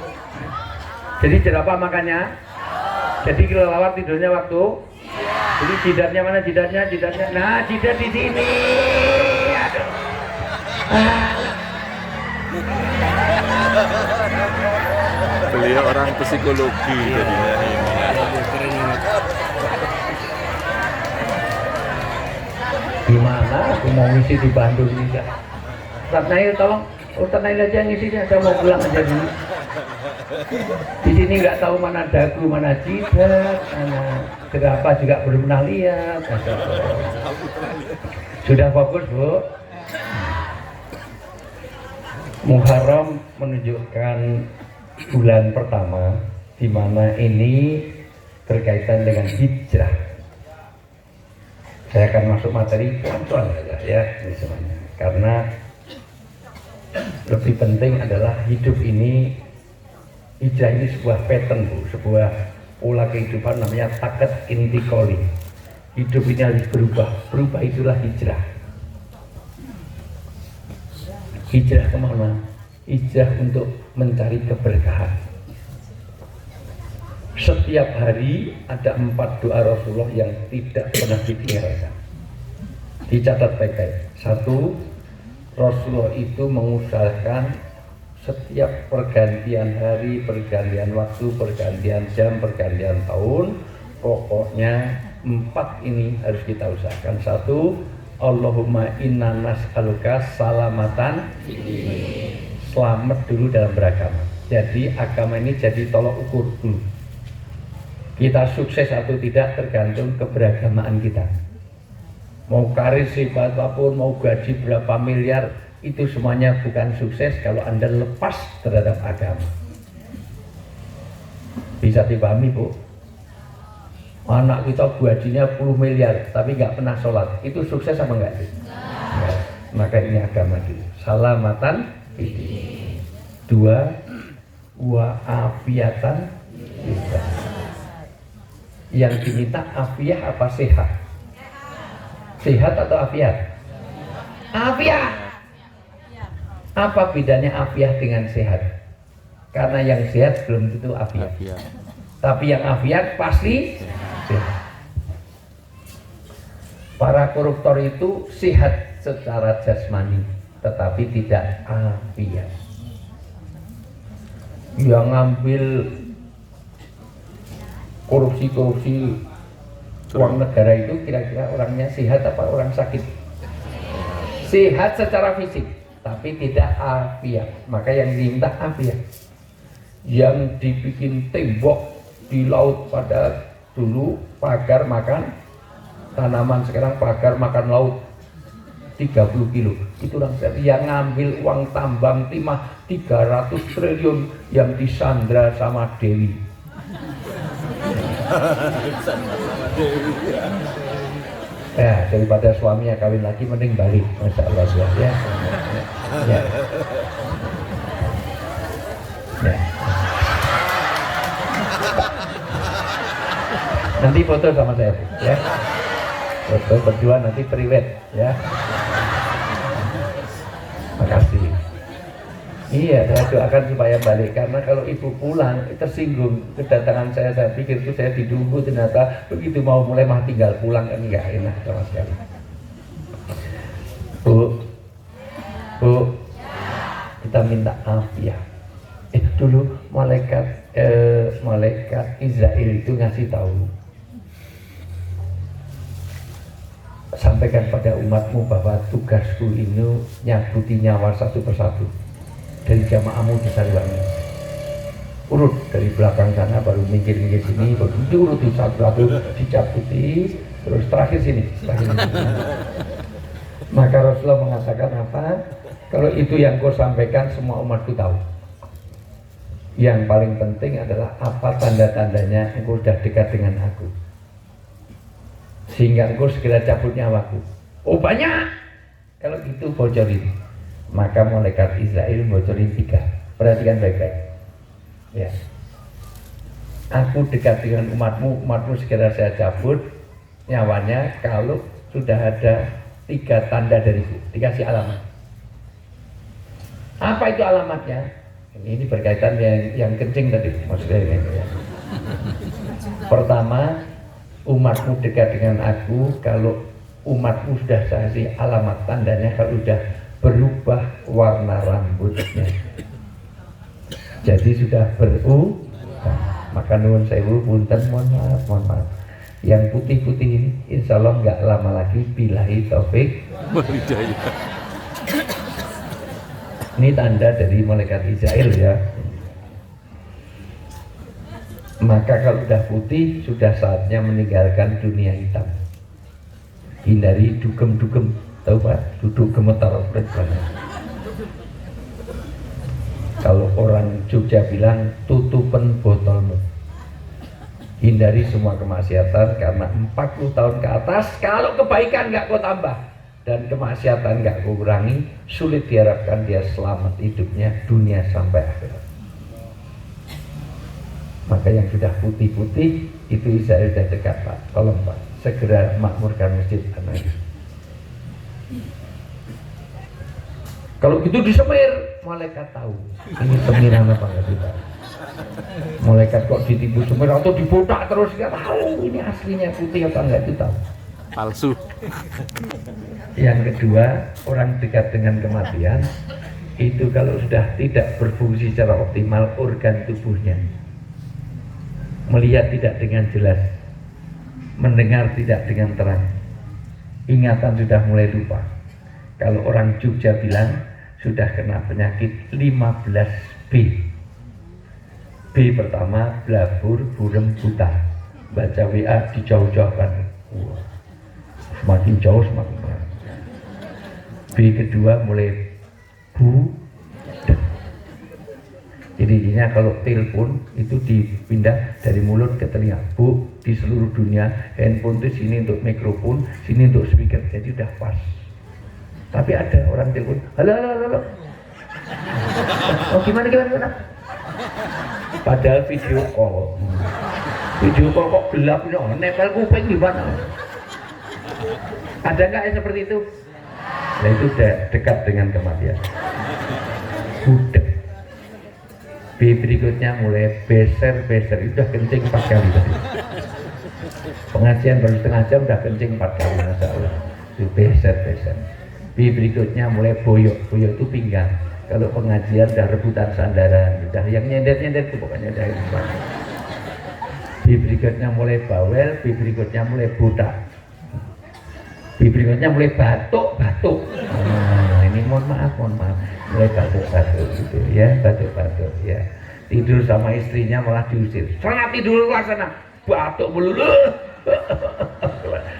Jadi jerapah makannya Jadi kelelawar tidurnya waktu. Jadi jidatnya mana jidatnya? Jidatnya. Nah, jidat di sini. Aduh. Beliau orang psikologi jadinya ini. Gimana aku mau ngisi di Bandung ini ya? Ustaz Nail tolong, Ustaz Nail aja ngisinya, saya mau pulang aja dulu. Di sini nggak tahu mana dagu, mana jidat, mana kenapa juga belum pernah lihat. Sudah fokus Bu? Muharram menunjukkan bulan pertama di mana ini berkaitan dengan hijrah. Saya akan masuk materi pelan-pelan saja ya ini semuanya. Karena lebih penting adalah hidup ini, hijrah ini sebuah pattern Bu, sebuah pola kehidupan namanya takat intikoli. Hidup ini harus berubah, berubah itulah hijrah. Hijrah kemana? Hijrah untuk mencari keberkahan. Setiap hari ada 4 doa Rasulullah yang tidak pernah ditinggalkan. Dicatat baik-baik. 1, Rasulullah itu mengusahakan setiap pergantian hari, pergantian waktu, pergantian jam, pergantian tahun, pokoknya 4 ini harus kita usahakan. 1, Allahumma inna nas'aluka salamatan, selamat dulu dalam beragama. Jadi agama ini jadi tolok ukur dulu. Kita sukses atau tidak tergantung keberagamaan kita. Mau karir sehebat apapun, mau gaji berapa miliar, itu semuanya bukan sukses kalau Anda lepas terhadap agama. Bisa dipahami Bu? Anak kita gajinya 10 miliar tapi nggak pernah sholat, itu sukses apa enggak? Nah, maka ini agama dulu. Salamatan. 2, wa afiatan. Yang diminta afiah apa sehat? Sehat atau afiat? Afiat. Apa bedanya afiah dengan sehat? Karena yang sehat belum tentu afiat. Tapi yang afiat pasti sehat. Para koruptor itu sehat secara jasmani, tetapi tidak afiat. Yang ngambil korupsi uang negara itu kira-kira orangnya sehat apa orang sakit? Sehat secara fisik, tapi tidak afiat. Maka yang diminta afiat. Yang dibikin tembok di laut pada dulu pagar makan tanaman, sekarang pagar makan laut 30 kilo. Itu orang yang ngambil uang tambang timah 300 triliun yang disandra sama Dewi. Ya, daripada suaminya kawin lagi mending balik. Masya Allah ya. Ya. Ya. Nanti foto sama saya ya. Foto berdua nanti priwet ya. Makasih. Iya, saya doakan supaya balik, karena kalau ibu pulang tersinggung kedatangan saya pikir itu saya ditunggu, ternyata begitu mau mulai mah tinggal pulang kan nggak enak sama sekali. Bu, kita minta afiat. Dulu malaikat Israel itu ngasih tahu, sampaikan pada umatmu bahwa tugasku ini nyabuti nyawa satu persatu dari jamaahmu di Sariwangi. Urut dari belakang sana, baru minggir-minggir sini, baru diurut satu-satu, dicabuti, terus terakhir sini. Maka Rasulullah mengatakan apa? Kalau itu yang kau sampaikan, semua umatku tahu. Yang paling penting adalah apa tanda-tandanya engkau sudah dekat dengan aku, sehingga engkau segera cabut nyawaku. Oh banyak. Kalau gitu bocorin. Maka malaikat Israel bocorin 3. Perhatikan baik-baik ya. Aku dekat dengan umatmu segera saya cabut nyawanya kalau sudah ada 3 tanda dariku. Dikasih alamat. Apa itu alamatnya? Ini berkaitan yang kencing tadi maksudnya ini ya. Pertama, umatmu dekat dengan aku. Kalau umatmu sudah saya kasih alamat tandanya kalau sudah berubah warna rambutnya, jadi sudah berubah. Maka nuwun sewu punten, mohon maaf. Yang putih-putih ini insya Allah nggak lama lagi, billahi taufik Walhidayah. ini tanda dari malaikat Israel ya. Maka kalau sudah putih, sudah saatnya meninggalkan dunia hitam. Hindari dugem-dugem, tahu Pak? Duduk gemetar banget. Kalau orang Jogja bilang tutupen botolmu. Hindari semua kemaksiatan, karena 40 tahun ke atas kalau kebaikan nggak kau tambah dan kemaksiatan nggak kau kurangi, sulit diharapkan dia selamat hidupnya dunia sampai akhirat. Maka yang sudah putih-putih itu Israel sudah dekat Pak. Tolong Pak, segera makmurkan masjid anak. Kalau gitu di Semir, malaikat tahu ini semiran apa nggak kita. Malaikat kok ditipu Semir atau dibotak terus, nggak tahu ini aslinya putih apa nggak, itu tahu. Palsu. Yang kedua, orang dekat dengan kematian itu kalau sudah tidak berfungsi secara optimal organ tubuhnya, melihat tidak dengan jelas, mendengar tidak dengan terang, ingatan sudah mulai lupa. Kalau orang Jogja bilang sudah kena penyakit 15B. B pertama, blabur, burem, buta. Baca WA dijauh-jauhkan. Wah, semakin jauh semakin berat. B kedua mulai budak. Jadi intinya kalau telepon itu dipindah dari mulut ke telinga. Bu, di seluruh dunia handphone itu sini untuk mikrofon, sini untuk speaker, jadi udah pas. Tapi ada orang telepon, halo. Oh gimana? Padahal video call. Video call kok gelap, nempel kuping gimana? Ada nggak yang seperti itu? Nah itu udah dekat dengan kematian. Budak. B berikutnya mulai beser, itu udah kencing 4 kali tadi. Pengajian baru setengah jam udah kencing 4 kali, Masya Allah. Itu beser. B berikutnya mulai boyok itu pinggang. Kalau pengajian udah rebutan sandaran, udah yang nyender itu pokoknya udah itu. B berikutnya mulai bawel, B berikutnya mulai botak, B berikutnya mulai batuk. Nah, ini mohon maaf, mulai batuk gitu ya, batuk ya. Tidur sama istrinya malah diusir, sana tidur luar sana, batuk melulu.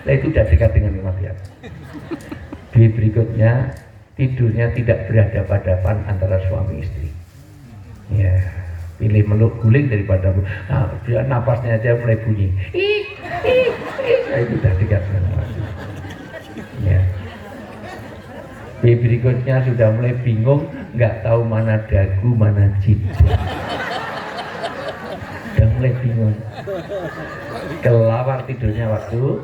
Nah itu udah dekat dengan kematian. B berikutnya tidurnya tidak berhadapan-hadapan antara suami istri. Ya, pilih meluk guling daripada dia napasnya aja mulai bunyi. Nah, itu udah dekat dengan kematian. Ya. B berikutnya sudah mulai bingung, nggak tahu mana dagu mana jidat. Sudah mulai bingung. Kelawar tidurnya waktu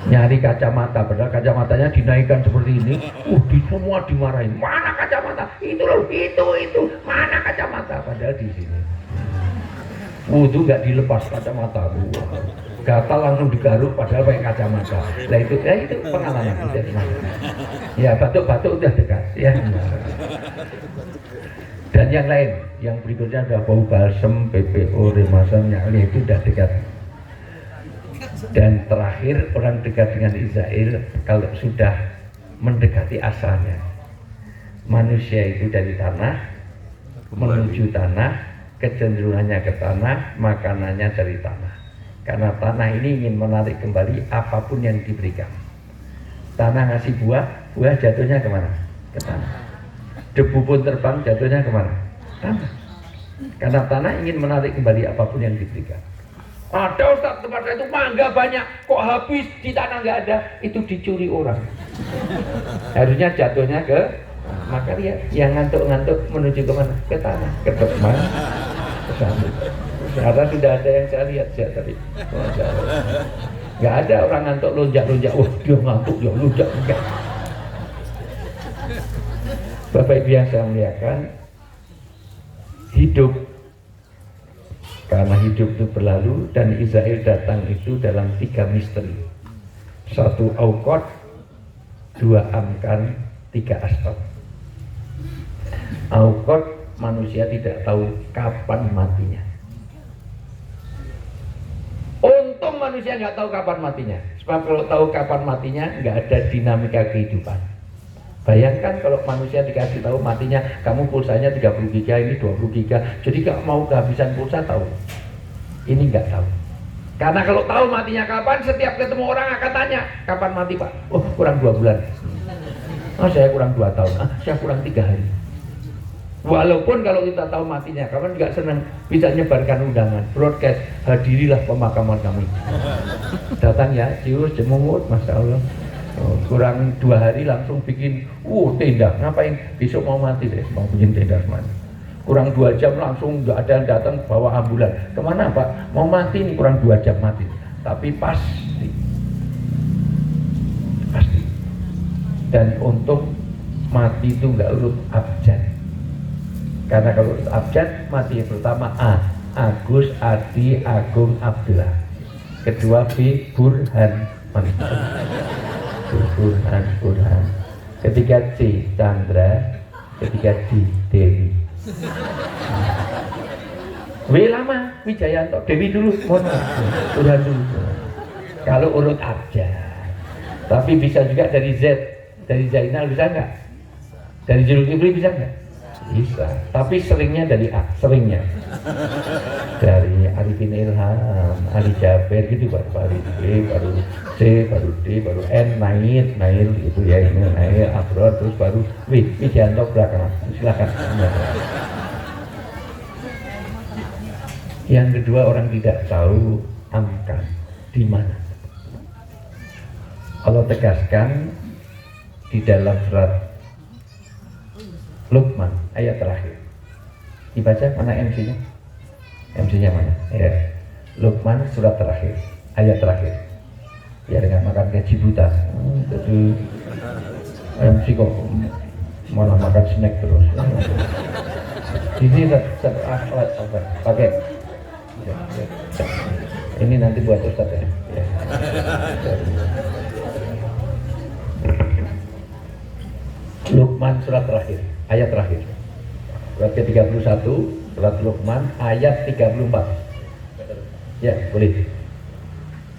nyari kacamata, padahal kacamatanya dinaikkan seperti ini. Di semua dimarahin. Mana kacamata? Itu loh, itu. Mana kacamata? Padahal di sini. Wudu nggak dilepas kacamata. Gatal langsung digaruk padahal pakai kacamata. Nah itu pengalaman itu. Ya batuk-batuk udah dekat ya. Dan yang lain, yang berikutnya ada bau balsem, PPO, remasan, nyali, itu udah dekat. Dan terakhir, orang dekat dengan Israel kalau sudah mendekati asalnya. Manusia itu dari tanah menuju tanah, kecenderungannya ke tanah, makanannya dari tanah. Karena tanah ini ingin menarik kembali apapun yang diberikan. Tanah ngasih buah jatuhnya kemana? Ke tanah. Debu pun terbang, jatuhnya kemana? Tanah. Karena tanah ingin menarik kembali apapun yang diberikan. Ada Ustaz, tempat saya itu mangga banyak, kok habis, di tanah nggak ada, itu dicuri orang. Harusnya jatuhnya ke, maka dia yang ngantuk-ngantuk menuju ke mana? Ke tanah, ke teman, ke sana. Karena sudah ada yang saya lihat tadi. Nggak ada orang ngantuk lonjak-lonjak, wah dia ngantuk, dia lonjak, enggak. Bapak Ibu yang saya muliakan, hidup Karena hidup itu berlalu dan Israel datang itu dalam 3 misteri. 1 Aukot, 2 Amkan, 3 Astot. Aukot, manusia tidak tahu kapan matinya. Untung manusia nggak tahu kapan matinya. Sebab kalau tahu kapan matinya nggak ada dinamika kehidupan. Bayangkan kalau manusia dikasih tahu matinya, kamu pulsanya 30 giga, ini 20 giga, jadi gak mau kehabisan pulsa tahu. Ini nggak tahu. Karena kalau tahu matinya kapan, setiap ketemu orang akan tanya, kapan mati Pak? Oh kurang 2 bulan. Oh saya kurang 2 tahun. Saya kurang 3 hari. Walaupun kalau kita tahu matinya kapan, nggak senang, bisa nyebarkan undangan, broadcast, hadirilah pemakaman kami. Datang ya, cius, jemut, masya Allah. Oh, kurang 2 hari langsung bikin tenda. Ngapain? Besok mau mati deh, mau bikin tenda kemana? Kurang 2 jam langsung nggak ada yang datang bawa ambulan. Kemana Pak? Mau mati nih, kurang 2 jam mati. Tapi pasti. Dan untuk mati itu nggak urut abjad. Karena kalau urut abjad mati yang pertama A, Agus, Adi, Agung, Abdullah. Kedua B, Burhan, Burhan. Ketiga C, Chandra. Ketiga D, Dewi. W lama, Wijayanto, Dewi dulu, Burhan dulu. Kalau urut abjad. Tapi bisa juga dari Z, dari Zainal bisa nggak? Dari Zulkifli bisa nggak? Bisa. Tapi seringnya dari A, seringnya. Dari Arifin Ilham, Ali Jaber gitu baru B, baru C, baru D, baru N, Nail gitu ya, ini Nail, Abror, terus baru W, Wijayanto belakangan. Silakan. Yang kedua, orang tidak tahu Amkan di mana. Allah tegaskan di dalam surat Luqman ayat terakhir. Dibaca mana MC-nya? MC-nya mana? Ya. Luqman surat terakhir, ayat terakhir. Ya dengan makan gaji buta. Jadi MC kok malah makan snack terus. Ini akhlak apa? Pakai. Ya. Ini nanti buat Ustaz ya. Ya. Luqman surat terakhir, ayat terakhir. Surat ke-31, surat Luqman ayat 34. Ya, boleh.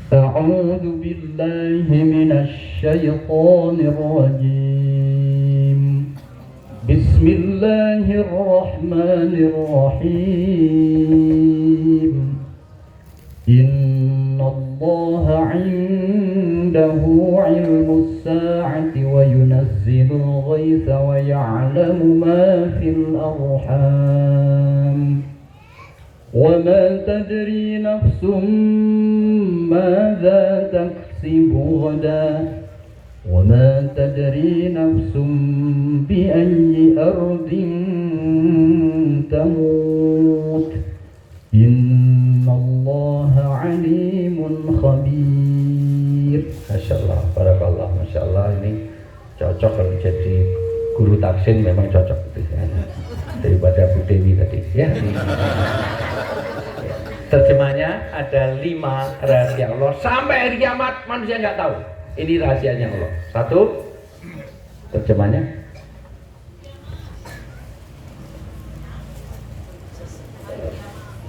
A'udzu billahi minasy syaithanir rajim. Bismillahirrahmanirrahim. Innallaha 'indahu 'ilmus sa'ati wa yunazzilul ghaitha wa ya'lamu ma fil arham. Wa ma tadri nafsum madza taksibu ghadan. Wa ma tadri nafsum bi ayyi ardin tamut. Innallaha alimun khabir. Masya Allah, barakallah, Masya Allah. Ini cocok kalau jadi guru taksin, memang cocok ya. Daripada Bu Dewi tadi ya. Terjemahnya ada 5 rahasia Allah sampai hari kiamat manusia nggak tahu. Ini rahasianya Allah. 1, terjemahnya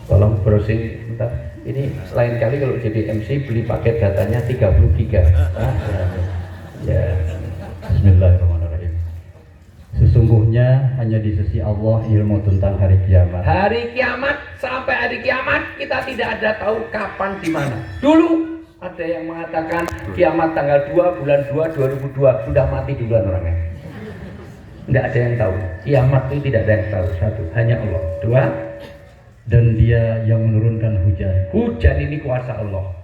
tolong browsing bentar. Ini lain kali kalau jadi MC beli paket datanya 30 giga. Ya. Bismillahirrahmanirrahim. Sesungguhnya hanya di sisi Allah ilmu tentang hari kiamat. Hari kiamat sampai hari kiamat kita tidak ada tahu kapan di mana. Dulu ada yang mengatakan kiamat tanggal 2 bulan 2 2002, sudah mati duluan orangnya. Tidak ada yang tahu. Kiamat itu tidak ada yang tahu. 1, hanya Allah. 2, Dan dia yang menurunkan hujan. hujan ini kuasa Allah.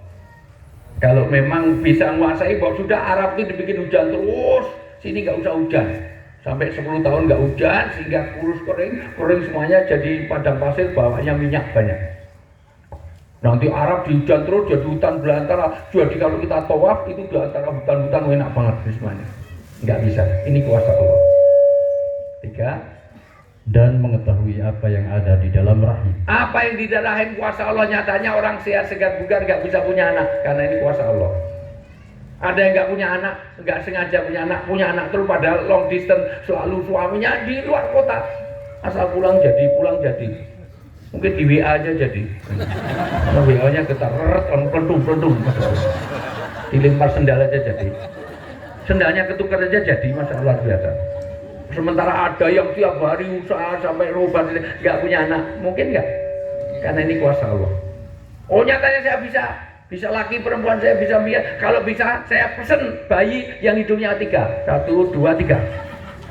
Kalau memang bisa menguasai, bahwa sudah Arab itu dibikin hujan terus, sini nggak usah hujan. Sampai 10 tahun nggak hujan, sehingga kurus kering semuanya jadi padang pasir, bawahnya minyak banyak. Nanti Arab dihujan terus jadi hutan belantara. Jadi kalau kita tawaf itu di antara hutan-hutan enak banget semuanya. Nggak bisa. Ini kuasa Allah. 3, dan mengetahui apa yang ada di dalam rahim. Apa yang di dalam rahim kuasa Allah. Nyatanya orang sehat segar bugar nggak bisa punya anak karena ini kuasa Allah. Ada yang nggak punya anak, nggak sengaja punya anak terus padahal long distance, selalu suaminya di luar kota, asal pulang jadi. Mungkin di WA aja jadi. Karena WA-nya getar, pelendung, dilempar sendal aja jadi. Sendalnya ketukar aja jadi, masa luar biasa. Sementara ada yang tiap hari usaha sampai robat nggak punya anak, mungkin nggak? Karena ini kuasa Allah. Oh nyatanya saya bisa laki perempuan saya bisa lihat. Kalau bisa saya pesen bayi yang hidungnya 3, 1, 2, 3,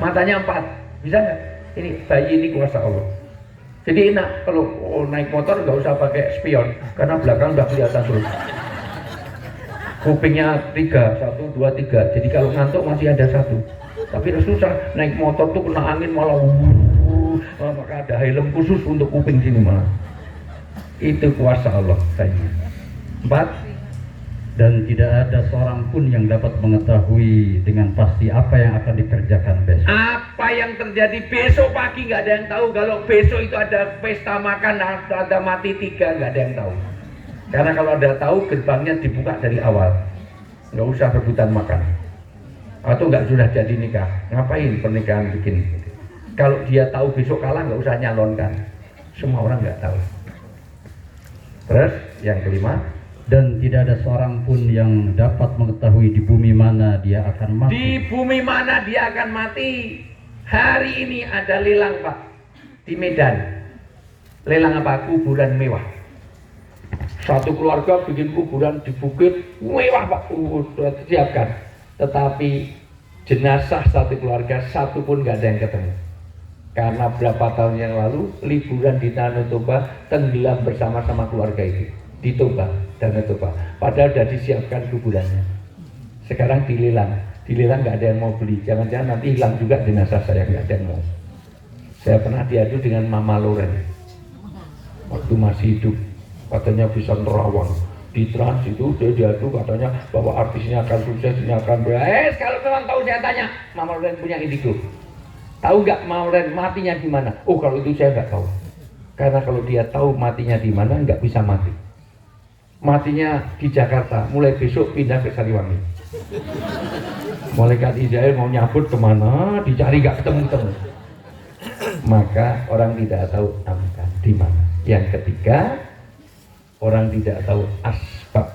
matanya 4, bisa nggak? Ini bayi ini kuasa Allah. Jadi enak kalau naik motor nggak usah pakai spion karena belakang nggak kelihatan terus. Kupingnya 3, 1, 2, 3. Jadi kalau ngantuk masih ada 1. Tapi susah naik motor tuh kena angin malah maka ada helm khusus untuk kuping sini malah. Itu kuasa Allah. 4. Dan tidak ada seorang pun yang dapat mengetahui dengan pasti apa yang akan dikerjakan besok. Apa yang terjadi besok pagi nggak ada yang tahu. Kalau besok itu ada pesta makan, ada mati 3, nggak ada yang tahu. Karena kalau ada tahu gerbangnya dibuka dari awal, nggak usah rebutan makan. Atau nggak sudah jadi nikah, ngapain pernikahan bikin? Kalau dia tahu besok kalah nggak usah nyalonkan. Semua orang nggak tahu. Terus yang kelima. Dan tidak ada seorang pun yang dapat mengetahui di bumi mana dia akan mati. Di bumi mana dia akan mati. Hari ini ada lelang Pak di Medan. Lelang apa? Kuburan mewah. Satu keluarga bikin kuburan di bukit mewah Pak, sudah disiapkan. Tetapi jenazah satu keluarga satu pun nggak ada yang ketemu. Karena berapa tahun yang lalu liburan di Danau Toba tenggelam bersama-sama keluarga itu di Toba. Danau Toba. Padahal sudah disiapkan kuburannya. Sekarang dilelang nggak ada yang mau beli. Jangan-jangan nanti hilang juga jenazah saya, nggak ada yang mau. Saya pernah diadu dengan Mama Loren waktu masih hidup, katanya bisa nerawang di Trans itu dia diadu katanya bahwa artisnya akan sukses, ini akan kalau teman tahu saya tanya, Mama Loren punya indigo. Tahu nggak Mama Loren matinya di mana? Oh kalau itu saya nggak tahu. Karena kalau dia tahu matinya di mana nggak bisa mati. Matinya di Jakarta, mulai besok pindah ke Sariwangi. Malaikat Israel mau nyabut kemana, dicari gak ketemu-temu. Maka orang tidak tahu angka di mana. Yang ketiga, orang tidak tahu asbab,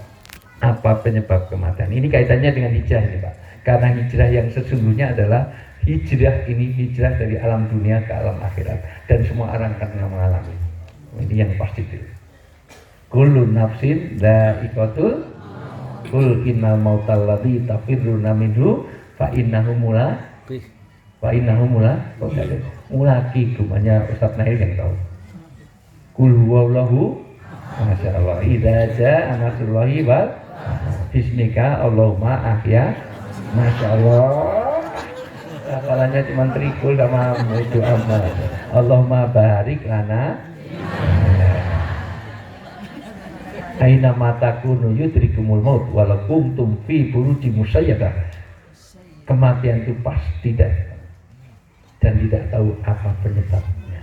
apa penyebab kematian. Ini kaitannya dengan hijrah ini Pak. Karena hijrah yang sesungguhnya adalah hijrah dari alam dunia ke alam akhirat. Dan semua orang akan mengalami. Ini yang pasti itu. Kullu nafsin dha'iqatul kul innal mautal ladzi tafirruna minhu fa innahu mulaqikum. Hanya Ustaz Nahir yang tahu. Kul huwallahu masyaallah idza jaa nasrullahi wal bismika Allahumma ahya masyaallah. Hafalannya cuma trikul sama itu amal. Allahumma barik lana aina matakunu yudrikumul maut walau kuntum fi buruji musayyadah. Kematian itu pasti datang dan tidak tahu apa penyebabnya.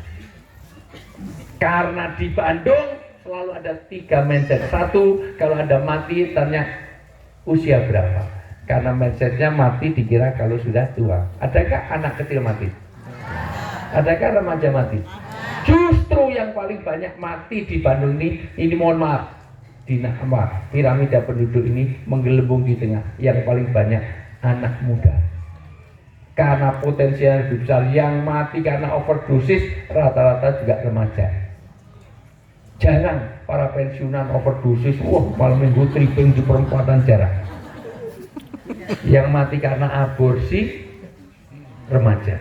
Karena di Bandung selalu ada 3 mindset. 1, kalau ada mati tanya usia berapa. Karena mindsetnya mati dikira kalau sudah tua. Adakah anak kecil mati? Adakah remaja mati? Justru yang paling banyak mati di Bandung ini mohon maaf, di piramida penduduk ini menggelembung di tengah. Yang paling banyak anak muda. Karena potensial lebih besar. Yang mati karena overdosis rata-rata juga remaja. Jarang para pensiunan overdosis, malam minggu tripping di perempatan jarang. Yang mati karena aborsi remaja.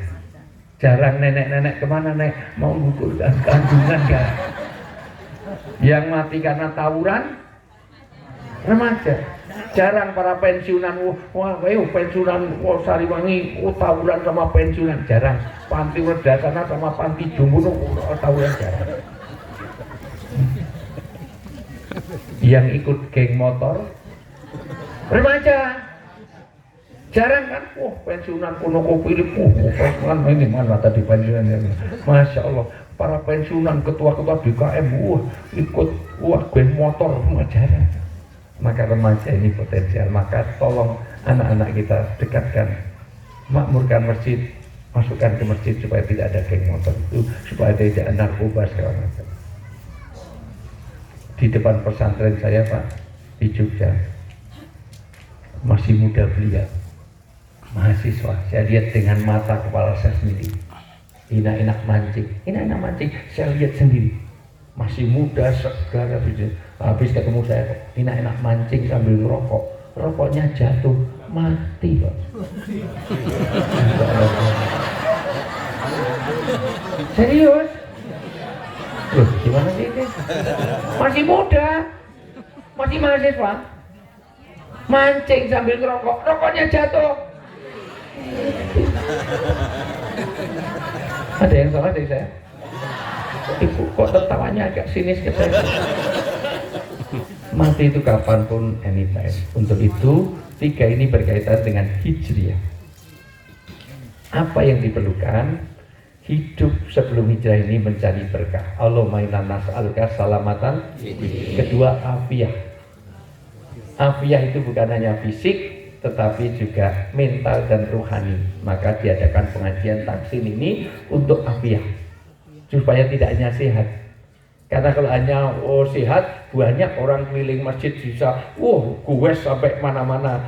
Jarang nenek-nenek kemana nek mau ngukur kandungan gak. Yang mati karena tawuran remaja. Jarang para pensiunan pensiunan Sariwangi tawuran sama pensiunan jarang. Panti Wedasana sama panti Jumbo tawuran jarang. Yang ikut geng motor remaja. Jarang kan, pensiunan Ponokopilih, pensiunan ini mana tadi pensiunan, Masya Allah, para pensiunan ketua-ketua BKM, ikut, gue motor, jarang. Maka remaja ini potensial, maka tolong anak-anak kita dekatkan, makmurkan masjid, masukkan ke masjid supaya tidak ada geng motor itu, supaya tidak ada narkoba segala macam. Di depan pesantren saya Pak, di Jogja, masih muda belia, mahasiswa, saya lihat dengan mata kepala saya sendiri, enak-enak mancing, saya lihat sendiri, masih muda, segar, habis ketemu saya, enak-enak mancing sambil ngerokok, rokoknya jatuh, mati Pak. Serius? Loh, gimana sih ini? Masih muda, masih mahasiswa, mancing sambil ngerokok, rokoknya jatuh. Ada yang salah dari saya? Ibu kok tertawanya agak sinis ke saya? Mati itu kapanpun, anytime. Untuk itu, 3 ini berkaitan dengan hijriah. Apa yang diperlukan? Hidup sebelum hijrah ini mencari berkah. Allahumma inna nas'aluka salamatan. Kedua, afiyah. Afiyah itu bukan hanya fisik, tetapi juga mental dan rohani. Maka diadakan pengajian taksin ini untuk afiyah, supaya tidak hanya sehat. Karena kalau hanya sehat, banyak orang keliling masjid bisa, gue sampai mana-mana,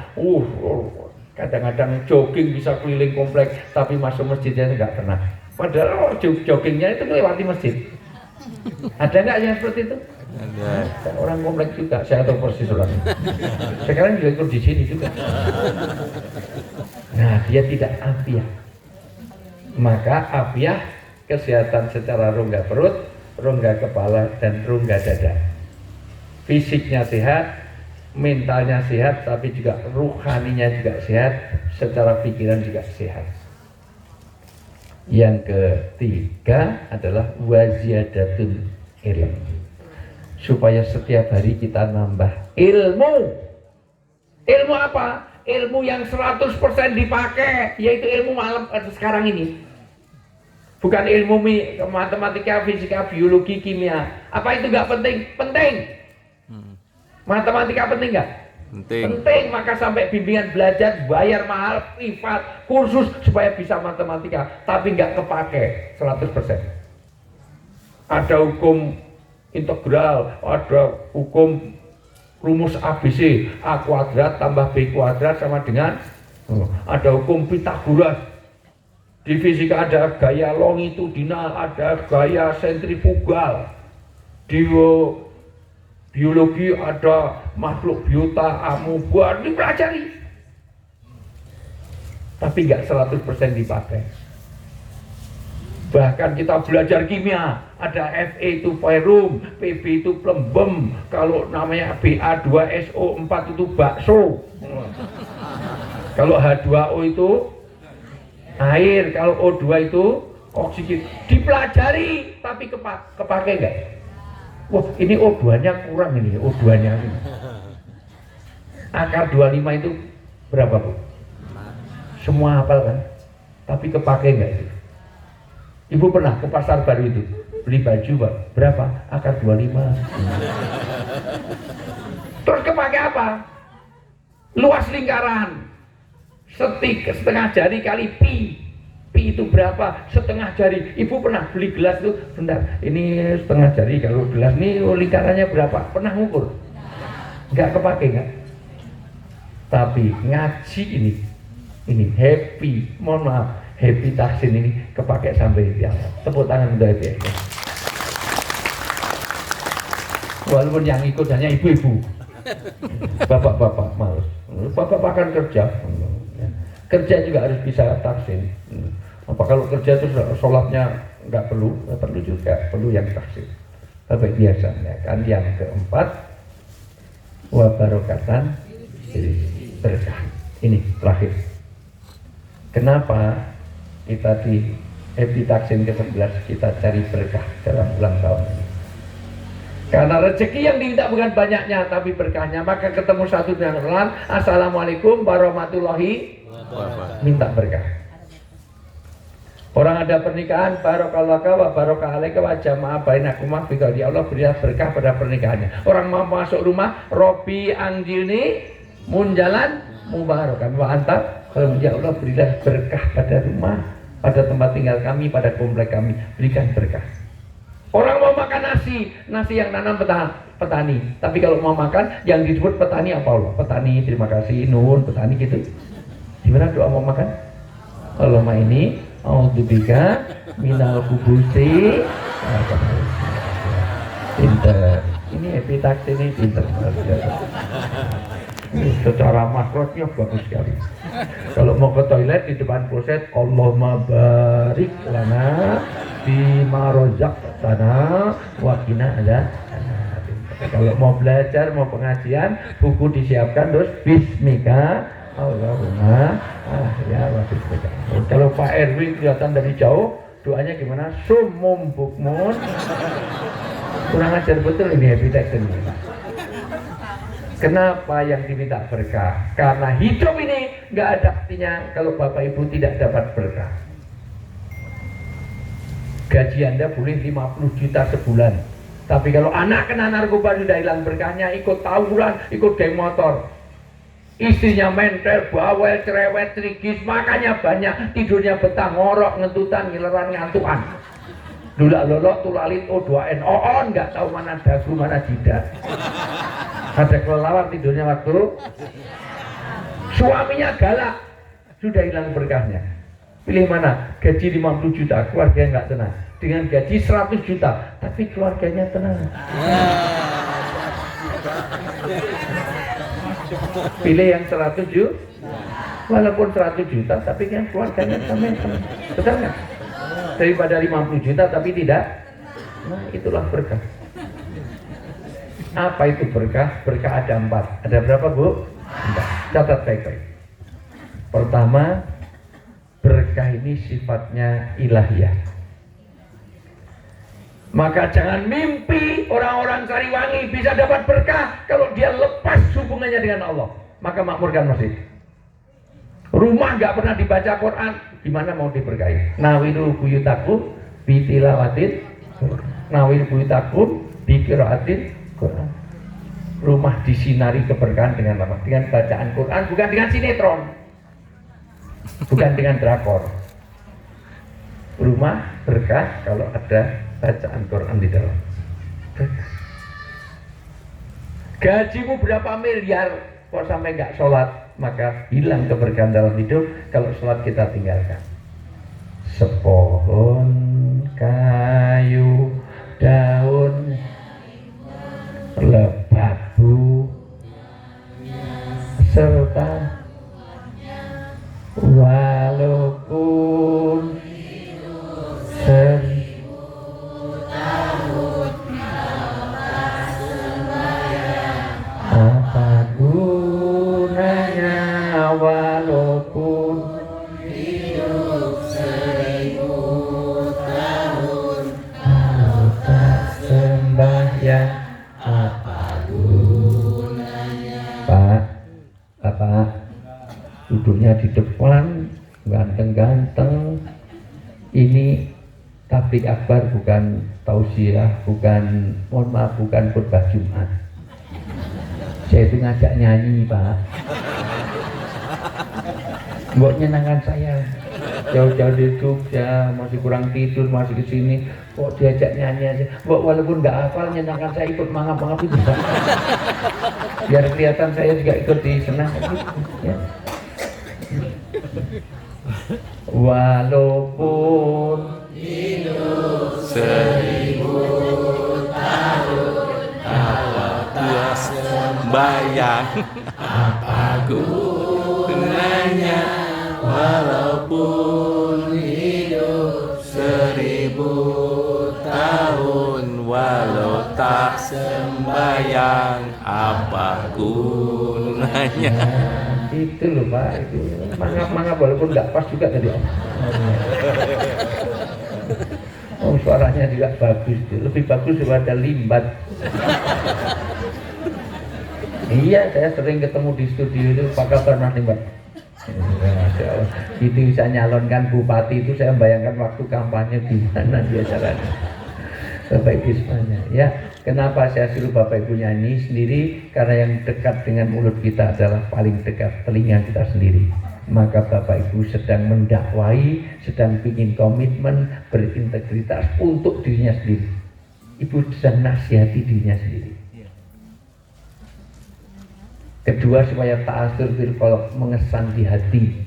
kadang-kadang jogging bisa keliling komplek, tapi masuk masjidnya nggak pernah. Padahal joggingnya itu melewati masjid. Ada nggak yang seperti itu? Ada. Orang komplek juga, saya tahu persis orangnya. Sekarang juga ikut di sini juga. Nah, dia tidak afiah. Maka afiah, kesehatan secara rongga perut, rongga kepala, dan rongga dada. Fisiknya sehat, mentalnya sehat, tapi juga ruhaninya juga sehat, secara pikiran juga sehat. Yang ketiga adalah waziyadatun ilm, supaya setiap hari kita nambah ilmu. Ilmu apa? Ilmu yang 100% dipakai, yaitu ilmu malam sekarang ini. Bukan ilmu matematika, fisika, biologi, kimia. Apa itu nggak penting? Penting. Matematika penting nggak? Penting. Maka sampai bimbingan belajar, bayar mahal, privat, kursus supaya bisa matematika. Tapi nggak kepake 100%. Ada hukum integral, ada hukum rumus ABC, A kuadrat tambah B kuadrat sama dengan, ada hukum Pythagoras. Di fisika ada gaya longitudinal, ada gaya sentrifugal. Di biologi ada makhluk biota, amuba, dipelajari. Tapi nggak 100% dipakai. Bahkan kita belajar kimia, ada Fe itu ferrum, Pb itu plembem, kalau namanya Ba2SO4 itu bakso. Kalau H2O itu air, kalau O2 itu oksigen. Dipelajari, tapi kepake nggak? Wah, ini O2-nya kurang ini, O2-nya ini. Akar 25 itu berapa, Bu? Semua hafal kan? Tapi kepake nggak itu? Ibu pernah ke pasar baru itu beli baju, Pak, berapa? Akar 25. Terus kepake apa? Luas lingkaran, setengah jari kali pi. Pi itu berapa? Setengah jari. Ibu pernah beli gelas itu, bentar, ini setengah jari, kalau gelas ini lingkarannya berapa? Pernah ngukur? Nggak kepake nggak? Tapi ngaji ini happy, mohon maaf, happy taksin ini kepake sampai di atas. Tepuk tangan untuk happy. Walaupun yang ikut hanya ibu-ibu, bapak-bapak males. Bapak kan kerja juga harus bisa taksin. Apa kalau kerja itu sholatnya nggak perlu juga, perlu yang taksin. Tapi biasanya kan yang keempat, wa barokatan berkah. Ini terakhir. Kenapa kita di Happy Taksin ke-11 kita cari berkah dalam ulang tahun ini? Karena rezeki yang diminta bukan banyaknya, tapi berkahnya. Maka ketemu satu dengan lain. Assalamualaikum warahmatullahi wabarakatuh. Minta berkah. Orang ada pernikahan, barokallahu wa barokah alaika wa jama'a bainakumah fi ya Allah berilah berkah pada pernikahannya. Orang mau masuk rumah, Robi anjilni munjalan mubarakan wa anta ya Allah berilah berkah pada rumah, pada tempat tinggal kami, pada komplek kami, berikan berkah. Orang mau makan nasi yang nanam petani. Tapi kalau mau makan, yang disebut petani apa Allah? Petani, terima kasih, nun, petani gitu. Gimana doa mau makan? Allahumma ini, a'udzubika minal khubuthi. Pinter. Ini epitax ini pinter. Secara makrosnya bagus sekali. Kalau mau ke toilet di depan kloset, Allahumma barik lana bima razaqtana wa qina adzabannar. Kalau mau belajar, mau pengajian, buku disiapkan terus bismika Allahumma ya wasbika. Kalau Pak Erwin kelihatan dari jauh, doanya gimana? Sumum bukmun. Kurang ajar betul ini epitax ini. Kenapa yang diminta berkah? Karena hidup ini nggak ada artinya kalau Bapak Ibu tidak dapat berkah. Gaji Anda boleh 50 juta sebulan, tapi kalau anak kena narkoba sudah hilang berkahnya, ikut tawuran, ikut geng motor, istrinya mentel, bawel, cerewet, trigis, makanya banyak, tidurnya betah, ngorok, ngentutan, ngileran, ngantuan, dulak lolok, tulalit, O2N, on, nggak tahu mana dagu, mana jidat. Ada kelelawar tidurnya waktu suaminya galak, sudah hilang berkahnya. Pilih mana? Gaji 50 juta, keluarganya nggak tenang. Dengan gaji 100 juta, tapi keluarganya tenang. Pilih yang 100 juta, walaupun 100 juta, tapi kan keluarganya tenang. Betul nggak? Daripada 50 juta, tapi tidak. Nah, itulah berkah. Apa itu berkah? Berkah ada 4. Ada berapa, Bu? 4. Catat baik-baik. Pertama, berkah ini sifatnya ilahiyah. Maka jangan mimpi orang-orang Sariwangi bisa dapat berkah kalau dia lepas hubungannya dengan Allah. Maka makmurkan masjid. Rumah nggak pernah dibaca Quran, gimana mau diberkahi? Nawilu buyutakum bitilawatin, nawilu buyutakum bikiraatin Quran. Rumah disinari keberkahan dengan apa? Dengan bacaan Quran, bukan dengan sinetron, bukan dengan drakor. Rumah berkah kalau ada bacaan Quran di dalam. Gajimu berapa miliar, kok sampai nggak sholat, maka hilang keberkahan dalam hidup. Kalau sholat kita tinggalkan. Sepohon kayu daun lebabu serta walaupun 1000 tahun apa gunanya walaupun hidup 1000 tahun kalau tak sembahyang apa gunanya? Pak, duduknya di depan, ganteng-ganteng. Ini tablik akbar, bukan tausiah, bukan, mohon maaf, bukan khutbah Jumat. Saya itu ngajak nyanyi, Pak. Buat nyenangkan saya. Jauh-jauh di Jogja, masih kurang tidur, masih ke sini, kok diajak nyanyi aja. Walaupun nggak hafal, nyenangkan saya ikut mangap-mangap itu, Pak. Biar kelihatan saya juga ikut disenang gitu, ya. Walaupun hidup 1000 tahun, Dia sembayang apa gunanya? walaupun hidup 1000 tahun, walau tak sembayang apa gunanya? Itu loh, Pak, itu mangap-mangap walaupun nggak pas juga tadi, Om. Oh, suaranya juga bagus, lebih bagus daripada Limbat. Iya, saya sering ketemu di studio itu, Pak kabar Mas Limbat. Masya Allah. Itu bisa nyalonkan bupati itu, saya bayangkan waktu kampanye gimana dia caranya. Bapak Ibu semuanya, ya. Kenapa saya suruh Bapak Ibu nyanyi sendiri? Karena yang dekat dengan mulut kita adalah paling dekat telinga kita sendiri. Maka Bapak Ibu sedang mendakwai, sedang bikin komitmen berintegritas untuk dirinya sendiri. Ibu sedang nasihati dirinya sendiri. Kedua, supaya ta'asur bil qalb, mengesan di hati.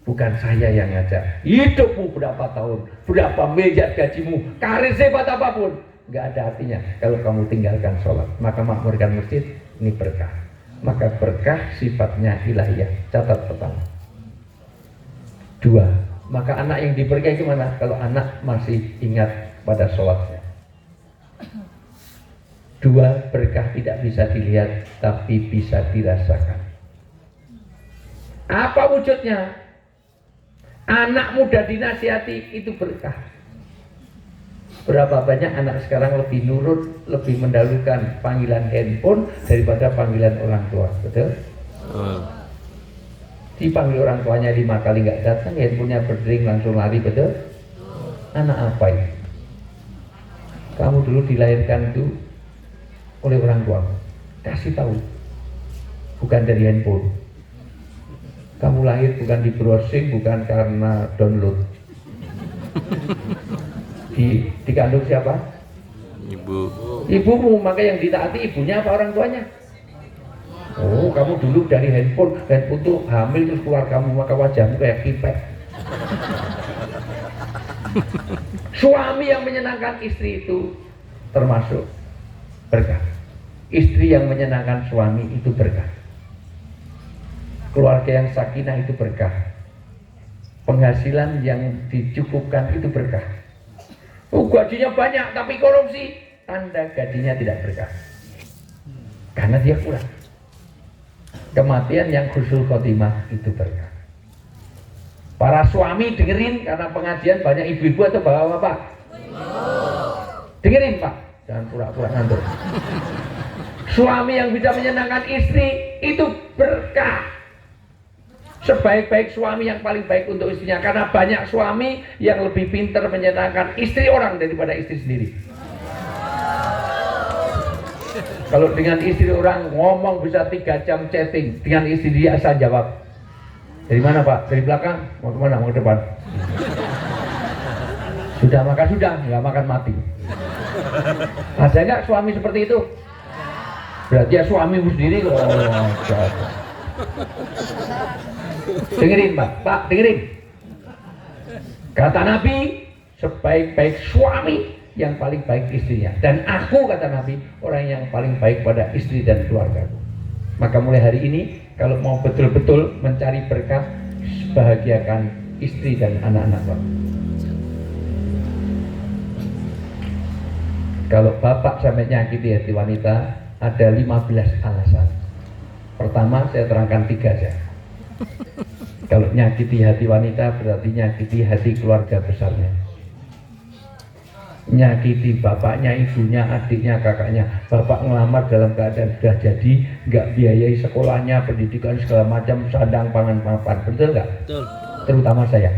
Bukan saya yang ngajak. Hidupmu berapa tahun, berapa miliar gajimu, karir sebat apapun, nggak ada artinya kalau kamu tinggalkan sholat. Maka makmurkan masjid, ini berkah. Maka berkah sifatnya ilahiyah. Catat pertama. Dua, maka anak yang diberkahi gimana? Kalau anak masih ingat pada sholatnya. Dua, berkah tidak bisa dilihat tapi bisa dirasakan. Apa wujudnya? Anak muda dinasihati itu berkah. Berapa banyak anak sekarang lebih nurut, lebih mendahulukan panggilan handphone daripada panggilan orang tua, betul? Dipanggil orang tuanya 5 kali nggak datang, handphonenya berdering langsung lari, betul? Anak apa ini? Kamu dulu dilahirkan itu oleh orang tua, kasih tahu, bukan dari handphone. Kamu lahir bukan di browsing, bukan karena download. Dikandung siapa? Ibu. Ibumu, maka yang ditaati ibunya apa orang tuanya? Oh, kamu dulu dari handphone tuh hamil terus keluar kamu, maka wajahmu kayak kipek. Suami yang menyenangkan istri itu termasuk berkah. Istri yang menyenangkan suami itu berkah. Keluarga yang sakinah itu berkah. Penghasilan yang dicukupkan itu berkah. Oh, gajinya banyak tapi korupsi, tanda gajinya tidak berkah. Karena dia kurang. Kematian yang husnul khotimah itu berkah. Para suami dengerin, karena pengajian banyak ibu-ibu atau bapak-bapak. Dengerin Pak, jangan pura-pura ngantuk. Suami yang bisa menyenangkan istri itu berkah. Sebaik-baik suami yang paling baik untuk istrinya, karena banyak suami yang lebih pintar menyenangkan istri orang daripada istri sendiri. Kalau dengan istri orang ngomong bisa 3 jam chatting, dengan istri dia asal jawab. Dari mana Pak? Dari belakang? Mau kemana? Mau ke depan? Sudah makan? Sudah, nggak makan mati. Ada nggak suami seperti itu? Berarti ya suamimu sendiri kok. Dengerin Pak, dengerin. Kata Nabi, sebaik-baik suami yang paling baik istrinya. Dan aku, kata Nabi, orang yang paling baik pada istri dan keluargaku. Maka mulai hari ini, kalau mau betul-betul mencari berkah, bahagiakan istri dan anak-anak Bapak. Kalau Bapak sampai nyakiti hati wanita, ada 15 alasan. Pertama, saya terangkan 3 saja. Kalau nyakiti hati wanita, berarti nyakiti hati keluarga besarnya. Nyakiti bapaknya, ibunya, adiknya, kakaknya. Bapak ngelamar dalam keadaan sudah jadi, nggak biayai sekolahnya, pendidikan segala macam, sandang pangan mapan, betul nggak? Betul. Terutama saya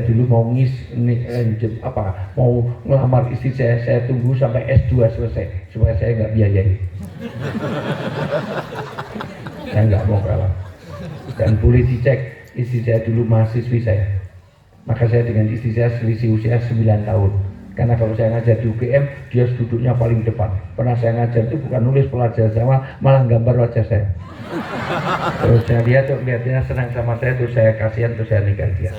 dulu mau mau ngelamar istri saya tunggu sampai S2 selesai supaya saya nggak biayai. Saya nggak mau kalah. Dan boleh dicek, istri saya dulu mahasiswi saya. Maka saya dengan istri saya selisih usia 9 tahun. Karena kalau saya ngajar di UGM, dia duduknya paling depan. Pernah saya ngajar itu bukan nulis pelajaran sama, malah gambar wajah saya. Terus saya lihat, dia senang sama saya, terus saya kasihan, terus saya nikah dia.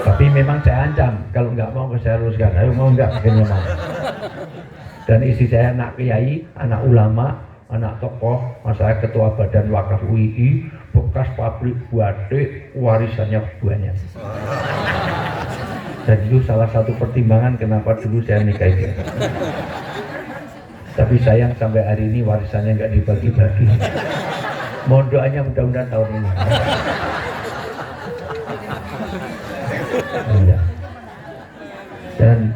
Tapi memang saya ancam, kalau nggak mau saya luruskan. Ayo mau nggak? Akhirnya mau. Dan istri saya anak kiai, anak ulama, anak tokoh, masa ketua badan wakaf UII, bekas pabrik batik, warisannya banyak. Dan itu salah satu pertimbangan kenapa dulu saya nikah dia. Tapi sayang sampai hari ini warisannya nggak dibagi-bagi. Mohon doanya mudah-mudahan tahun ini. Ya. Dan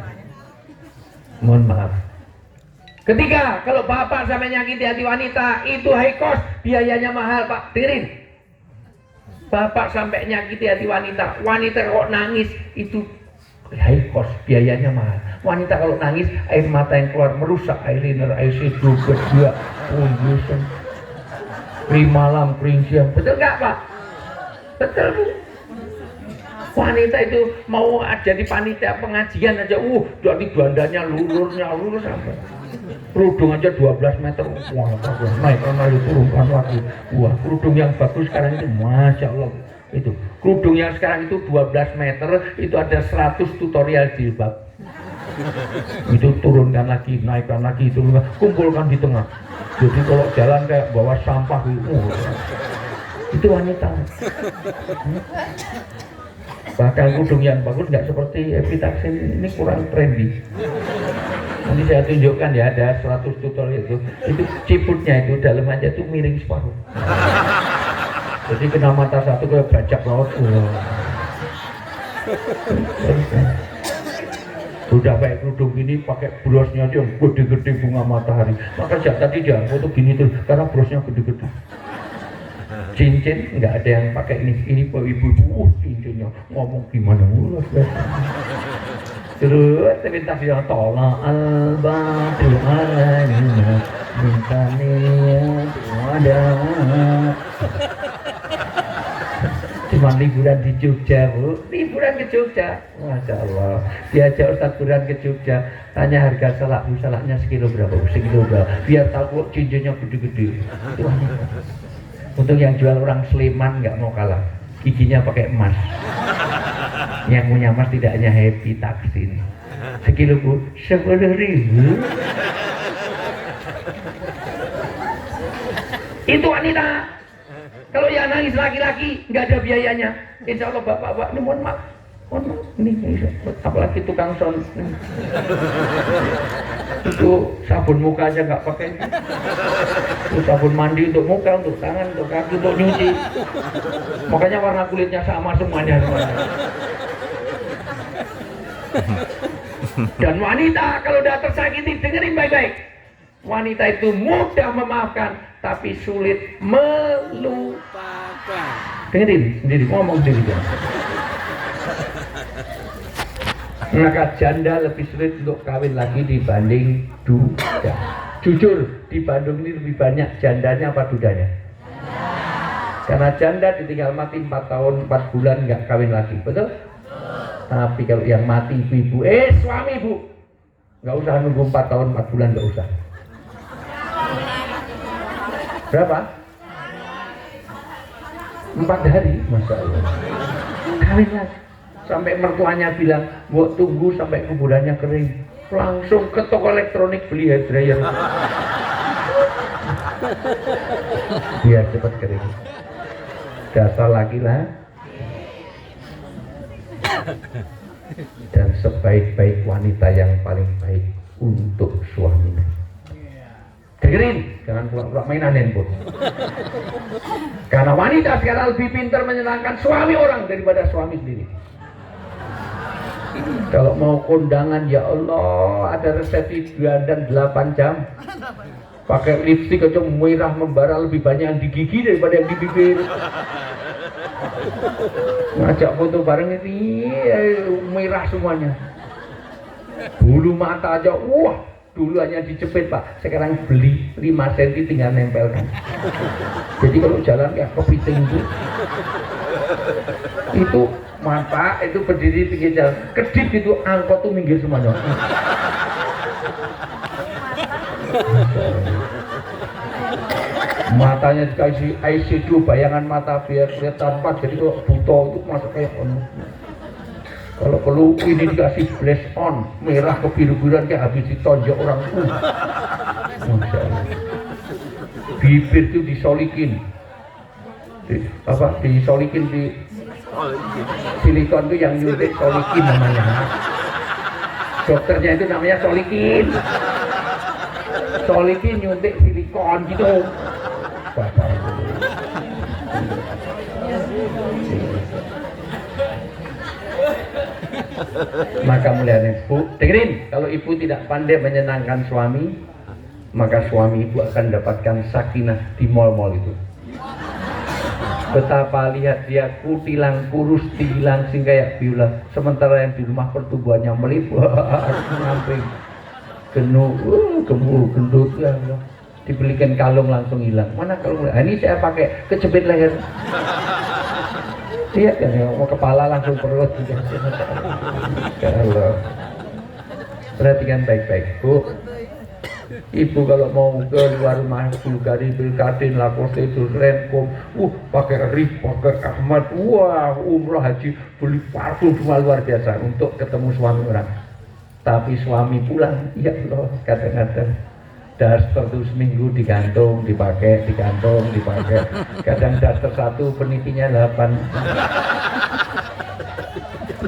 mohon maaf. Ketiga, kalau bapak sampai nyakiti hati wanita, itu high cost, biayanya mahal Pak. Dengerin. Bapak sampai nyakiti hati wanita. Wanita kok nangis itu high cost, biayanya mahal. Wanita kalau nangis, air mata yang keluar merusak eyeliner, eyeshadow, berdua, foundation, krim malam, krim siang. Betul nggak Pak? Betul Bu. Wanita itu mau jadi panitia pengajian aja, jadi bandanya lurus sampai kerudung aja 12 meter, wah bagus, naik lagi turunkan lagi, wah kerudung yang bagus sekarang itu, masya Allah, itu kerudung yang sekarang itu 12 meter, itu ada 100 tutorial jilbab, itu turunkan lagi, naikkan lagi, turunkan, kumpulkan di tengah, jadi kalau jalan kayak bawa sampah, itu wanita. Bahkan kerudung yang bagus nggak seperti epitaxin, ini kurang trendy. Nanti saya tunjukkan ya, ada 100 tutorial itu ciputnya itu dalam aja tuh miring separuh. Jadi kena mata satu kayak bajak laut. Udah pakai kerudung gini, pakai brosnya aja gede-gede bunga matahari. Maka tadi jangan foto gini tuh, karena brosnya gede-gede. Cincin nggak ada yang pakai ini ibu-ibu cincinnya ngomong gimana mulus terus minta dia tolong al-batil alaina minta niat ada cuma liburan di Jogja Bu, liburan ke Jogja, masya Allah diajak Ustadz liburan ke Jogja, tanya harga salaknya sekilo berapa, biar tahu cincinnya gede-gede itu untuk yang jual orang Sleman nggak mau kalah, giginya pakai emas. Yang punya emas tidak hanya happy taksin. Sekilo Bu, 10.000. Itu wanita. Kalau yang nangis laki-laki nggak ada biayanya. Insya Allah bapak-bapak, ini mohon maaf, ini apalagi tukang son. Itu sabun muka aja nggak pakai, itu sabun mandi untuk muka, untuk tangan, untuk kaki, untuk nyuci, makanya warna kulitnya sama semuanya. Dan wanita kalau udah tersakiti, dengerin baik-baik, wanita itu mudah memaafkan tapi sulit melupakan. Dengerin sendiri, ngomong sendiri. Maka janda lebih sulit untuk kawin lagi dibanding duda. Jujur, di Bandung ini lebih banyak jandanya apa dudanya? Karena janda ditinggal mati 4 tahun 4 bulan nggak kawin lagi, betul? Tapi kalau yang mati ibu-ibu, suami Bu, nggak usah nunggu 4 tahun 4 bulan, nggak usah. Berapa? 4 hari, masya Allah. Kawin lagi. Sampai mertuanya bilang, mau tunggu sampai kuburannya kering, langsung ke toko elektronik beli hair dryer biar cepat kering. Dasar laki-laki. Dan sebaik-baik wanita yang paling baik untuk suaminya. Dengerin, jangan pura-pura mainan handphone. Karena wanita sekarang lebih pintar menyenangkan suami orang daripada suami sendiri. Kalau mau kondangan, ya Allah, ada resepsi dan 8 jam. Pakai lipstik aja merah membara, lebih banyak yang di gigi daripada yang di bibir. Ngajak foto bareng ini merah semuanya. Bulu mata aja, wah, dulu hanya dijepit Pak, sekarang beli 5 cm tinggal nempelkan. Jadi kalau jalan kayak kepiting itu mata itu berdiri pinggir jalan, kedip itu angkot tuh minggir semuanya. Matanya dikasih eyeshadow, bayangan mata biar kelihatan pas, jadi kalau buta itu masuk kayak kalau perlu ini dikasih flash on merah kebiru-biruan kayak habis ditonjok orang. Masya Allah. Bibir itu disolikin, disolikin di silikon itu yang nyuntik solikin namanya. Dokternya itu namanya solikin. Solikin nyuntik silikon gitu. Maka mulianya ibu, dengerin, kalau ibu tidak pandai menyenangkan suami, maka suami ibu akan mendapatkan sakinah di mal-mal itu. Betapa lihat dia kutilang kurus tilang sing kayak biola, sementara yang di rumah pertumbuhannya melibat nyamping gemuk gendut ya Allah. Dibelikan kalung langsung hilang. Mana kalung? Ini saya pakai kejepit leher. Lihat kan ya, mau kepala langsung perut. Ya Allah. Perhatikan baik-baik, Bu. Ibu kalau mau keluar rumah Bulgari, Bilkadin, Lacoste, Renkom, pakai Rif, pakai Ahmad, wah umroh haji, beli parfum semua luar biasa untuk ketemu suami orang. Tapi suami pulang, ya Allah, kadang-kadang daster itu seminggu digantung, dipakai, digantung, dipakai. Kadang daster satu penitinya 8.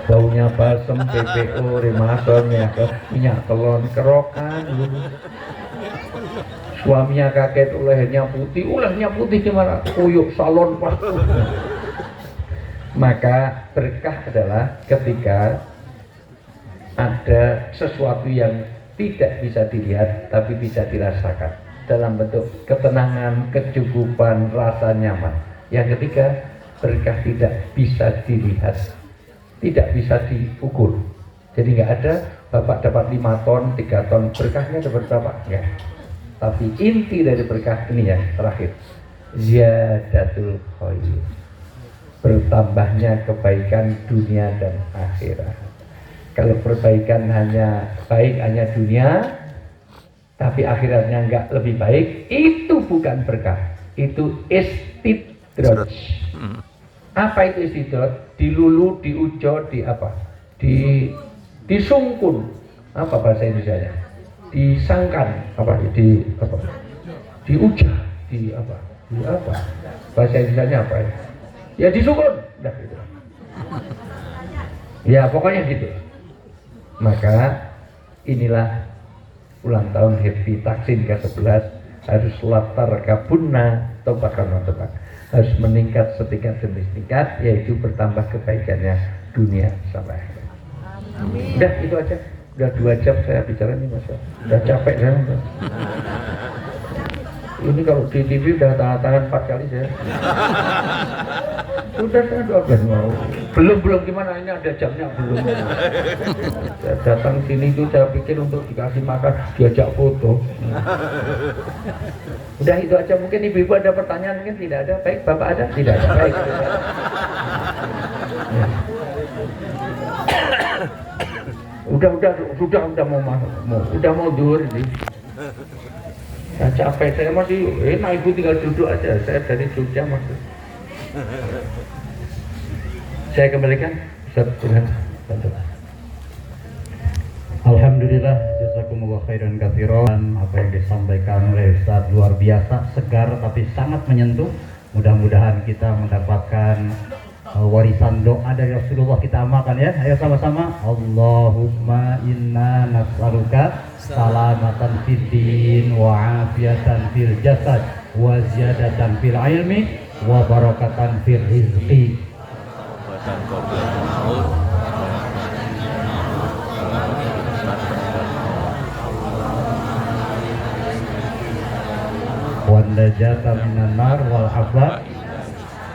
Baunya balsem, PPO, Remason, minyak telon, kerokan. Suaminya kaget, ulahnya putih gimana? Kuyuk salon parfum. Maka berkah adalah ketika ada sesuatu yang tidak bisa dilihat tapi bisa dirasakan dalam bentuk ketenangan, kecukupan, rasa nyaman. Yang ketiga, berkah tidak bisa dilihat, tidak bisa diukur. Jadi nggak ada bapak dapat 5 ton, 3 ton, berkahnya dapat berapa? Enggak. Tapi inti dari berkah ini yang terakhir, ziyadatul khair, bertambahnya kebaikan dunia dan akhirat. Kalau perbaikan hanya baik hanya dunia, tapi akhiratnya enggak lebih baik, itu bukan berkah, itu istidraj. Apa itu istidraj? Dilulu, diujo, di apa? Disungkun. Apa bahasa Indonesianya? Disangkan, apa? Diujah, di apa? Bahasa Indonesianya apa ya? Ya disungkun. Nah, gitu. Ya pokoknya gitu. Maka inilah ulang tahun Happy Taksin ke-11, harus latar kabunna tobakan tobak, harus meningkat setingkat demi tingkat, yaitu bertambah kebaikannya dunia sampai akhir. Udah itu aja, udah 2 jam saya bicara nih Mas, udah capek saya. Ini kalau di TV udah tangan 4 kali saya. Sudah saya 12 mau. Belum gimana, ini ada jamnya belum. Saya datang sini itu saya pikir untuk dikasih makan, diajak foto. Udah itu aja, mungkin ibu-ibu ada pertanyaan, mungkin tidak ada. Baik, Bapak ada? Tidak ada. Baik. Ya. Udah mau dur ini. Saya capek, saya masih enak, ibu tinggal duduk aja, saya dari Jogja masuk. Saya kembalikan Ustaz Burhan. Alhamdulillah, jazakumullah khairan katsiran. Apa yang disampaikan oleh Ustaz luar biasa, segar tapi sangat menyentuh. Mudah-mudahan kita mendapatkan warisan doa dari Rasulullah, kita amalkan ya. Ayo sama-sama. Allahumma inna nas'aluka salamatan fid din wa afiatan fil jasad wa ziyadatan fil ilmi wa barakatan fil rizqi. Wa najata minan nar wal afwa.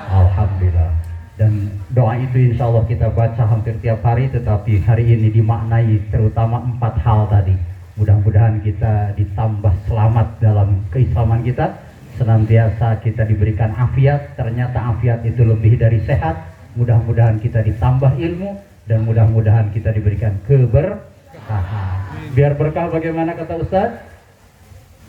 Alhamdulillah. Dan doa itu insya Allah kita baca hampir tiap hari, tetapi hari ini dimaknai terutama 4 hal tadi. Mudah-mudahan kita ditambah selamat dalam keislaman kita, senantiasa kita diberikan afiat, ternyata afiat itu lebih dari sehat. Mudah-mudahan kita ditambah ilmu, dan mudah-mudahan kita diberikan keberkahan. Biar berkah bagaimana kata Ustaz?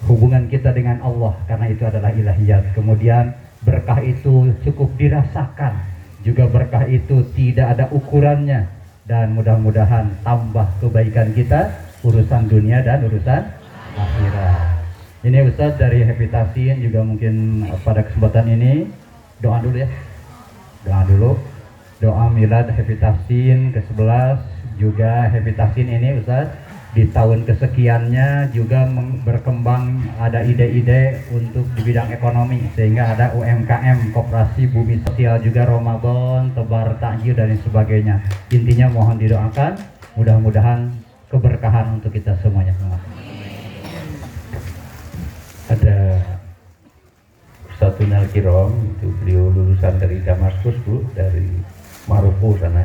Hubungan kita dengan Allah, karena itu adalah ilahiyat. Kemudian berkah itu cukup dirasakan, juga berkah itu tidak ada ukurannya, dan mudah-mudahan tambah kebaikan kita, urusan dunia dan urusan akhirat. Ini Ustaz dari Happy Taksin juga mungkin pada kesempatan ini doa dulu ya. Doa dulu. Doa milad Happy Taksin ke-11, juga Happy Taksin ini Ustaz di tahun kesekiannya juga berkembang, ada ide-ide untuk di bidang ekonomi, sehingga ada UMKM, koperasi bumi sosial, juga Ramadan, tebar takjil dan sebagainya. Intinya mohon didoakan, mudah-mudahan keberkahan untuk kita semuanya. Ada Ustadzuna Kirom, itu beliau lulusan dari Damaskus Bu, dari Maroko sana,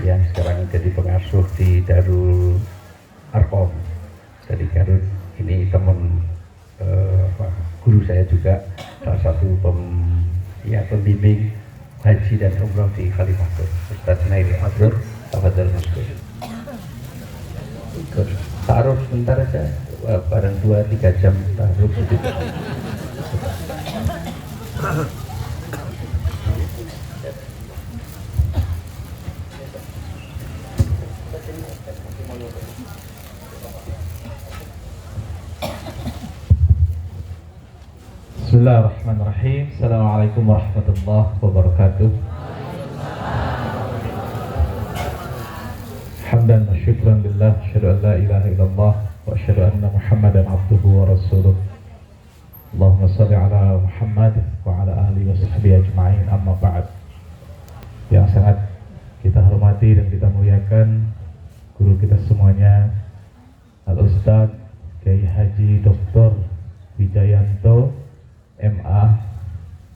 yang sekarang jadi pengasuh di Darul Arqam dari Garut. Ini teman guru saya juga, salah satu pembimbing haji dan umroh di Kalimantan, Ustadz Naili Abdur. Tafadhal masuk. Taruh sebentar aja, bareng 2-3 jam taruh sedikit. Bismillahirrahmanirrahim. Assalamualaikum warahmatullahi wabarakatuh. Hamdan wa syukran lillah, asyhadu an la ilaha illallah wa asyhadu anna Muhammadan abduhu wa rasuluh. Allahumma shalli ala Muhammad wa ala alihi wa sahbihi ajma'in, amma ba'd. Yang sangat kita hormati dan kita muliakan guru kita semuanya, Al-Ustadz Kiai Haji Dr. Wijayanto MA,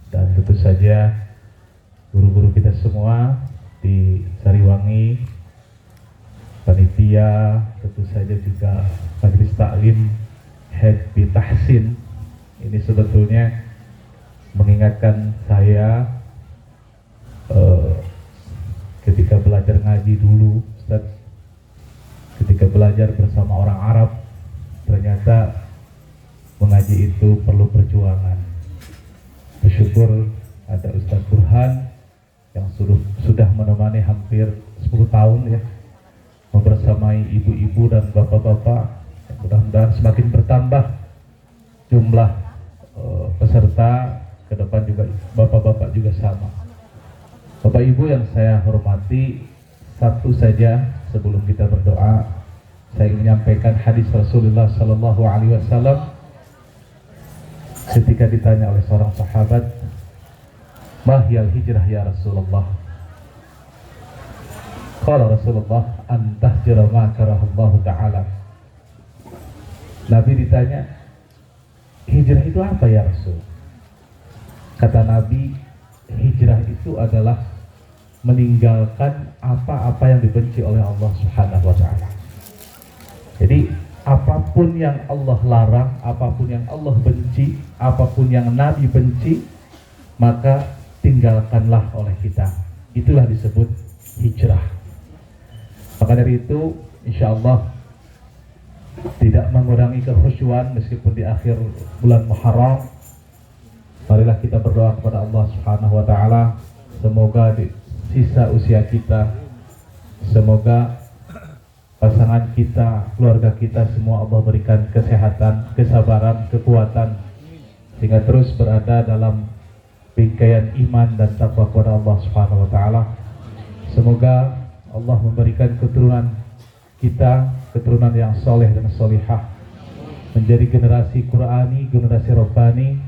dan tentu saja guru-guru kita semua di Sariwangi, panitia, tentu saja juga majelis taklim, head Tahsin. Ini sebetulnya mengingatkan saya ketika belajar ngaji dulu, Ustaz, ketika belajar bersama orang Arab, ternyata mengaji itu perlu perjuangan. Bersyukur ada Ustaz Burhan yang sudah menemani hampir 10 tahun ya, membersamai ibu-ibu dan bapak-bapak. Mudah-mudahan semakin bertambah jumlah peserta, ke depan juga bapak-bapak juga sama. Bapak Ibu yang saya hormati, satu saja sebelum kita berdoa, saya ingin menyampaikan hadis Rasulullah Sallallahu Alaihi Wasallam ketika ditanya oleh seorang sahabat, "Mahyal hijrah ya Rasulullah?" Qala Rasulullah, "An tahjira ma karahallahu ta'ala." Nabi ditanya, hijrah itu apa ya Rasul? Kata Nabi, hijrah itu adalah meninggalkan apa-apa yang dibenci oleh Allah Subhanahu wa ta'ala. Jadi apapun yang Allah larang, apapun yang Allah benci, apapun yang Nabi benci, maka tinggalkanlah oleh kita. Itulah disebut hijrah. Maka dari itu, insya Allah tidak mengurangi kekhusyuan meskipun di akhir bulan Muharram. Marilah kita berdoa kepada Allah Subhanahu wa ta'ala, semoga di sisa usia kita, semoga pasangan kita, keluarga kita semua Allah berikan kesehatan, kesabaran, kekuatan, sehingga terus berada dalam bingkaian iman dan takwa kepada Allah Subhanahu wa ta'ala. Semoga Allah memberikan keturunan kita, keturunan yang soleh dan solihah, menjadi generasi Qur'ani, generasi Rabbani.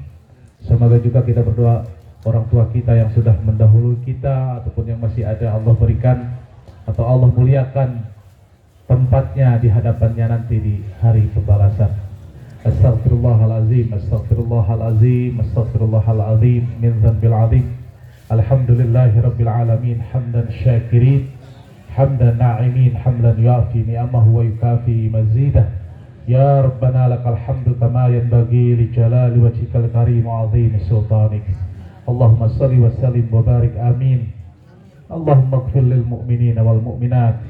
Semoga juga kita berdoa orang tua kita yang sudah mendahului kita ataupun yang masih ada, Allah berikan atau Allah muliakan tempatnya di hadapannya nanti di hari pembalasan. Astaghfirullahalazim, astaghfirullahalazim, astaghfirullahalazim min dzanbil azim. Alhamdulillahirabbil alamin, hamdan syakirin, hamdan na'imin, hamdan yuafi ni'amahu wa yukafi mazidah. Ya Rabbana lakal hamdu kama yanbaghi li jalali wajhikal karim wa 'azimi sultanik. Allahumma salli wa sallim wa barik, amin. Allahumma ighfir lil mu'minina wal mu'minat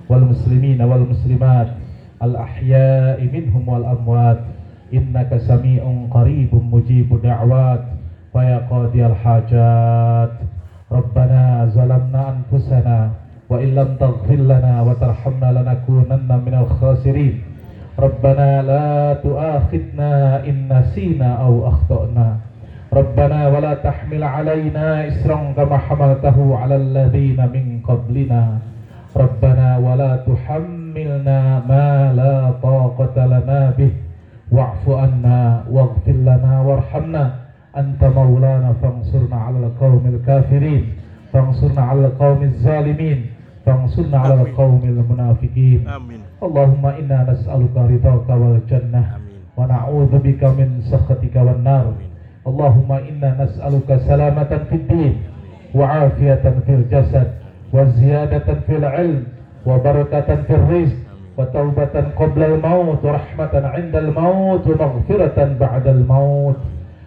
wal muslimina wal muslimat al ahya'i minhum wal amwat, innaka sami'un qaribun mujibu da'wat wa ya qadiyal hajat. Rabbana zalamna anfusana wa illam taghfir lana wa tarhamna lanakunanna minal khasirin. Rabbana la tu'akhidna in nasina aw akhtana. Rabbana wa la tahmil alaina isran kama hamaltahu 'alal ladzina min qablina. Rabbana wa la tuhammilna ma la taqata lana bih, wa'fu anna waghfir lana warhamna. Anta maulana fansurna 'alal qaumil kafirin, fansurna 'alal qaumiz zalimin, fansurna 'alal qaumil munafiqin. Amin. Allahumma inna nas'aluka ridhaka wal jannah wa na'udzubika min sakhatika wan nar. Allahumma inna nas'aluka salamatan fid din wa afiyatan fil jasad wa ziyadatan fil ilm wa barakatan fil rizq wa taubatan qabla al-maut wa rahmatan 'inda al-maut wa maghfiratan ba'da al-maut.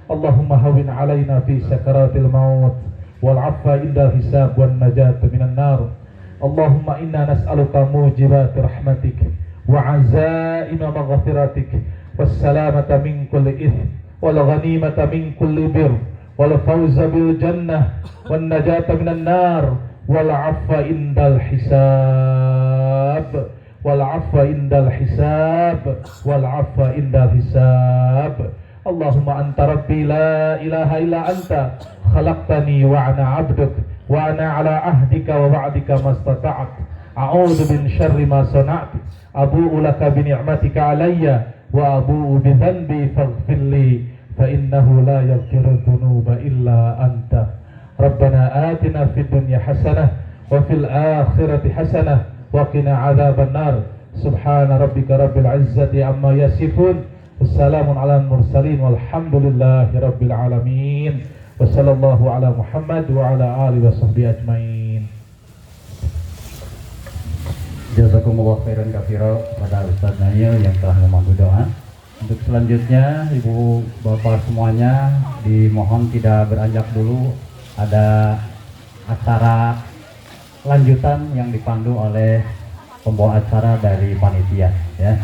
Allahumma hawin 'alaina fi sakaratil maut wal 'afwa inda hisab wan najat minan nar. Allahumma inna nas'aluka mujibat rahmatik wa 'azaima maghfiratik was salamata min kulli itsm wal ghanimata min kulli bir wal fawza bil jannah wan najata minan nar wal 'afwa indal hisab wal 'afwa indal hisab wal 'afwa indal hisab. Allahumma anta rabbi la ilaha illa anta khalaqtani wa ana 'abduk wa ana 'ala ahdika wa wa'dika mastata'tu a'udzu min syarri ma sana'tu abu'u laka bi ni'matika 'alayya wa abu'u bi dhanbi faghfirli fa innahu la yaghfiru dhunuba illa anta. Rabbana atina fid dunya hasanah wa fil akhirati hasanah wa qina adzaban nar. Subhana rabbika rabbil izzati amma yasifun. Wassalamun ala mursalin walhamdulillahi rabbil alamin. Wa sallallahu ala Muhammad wa ala alihi wa sahbihi ajmain. Jazakumullah khairan katsira pada Ustaz Nail yang telah memandu doa. Untuk selanjutnya Ibu Bapak semuanya dimohon tidak beranjak dulu, ada acara lanjutan yang dipandu oleh pembawa acara dari panitia ya.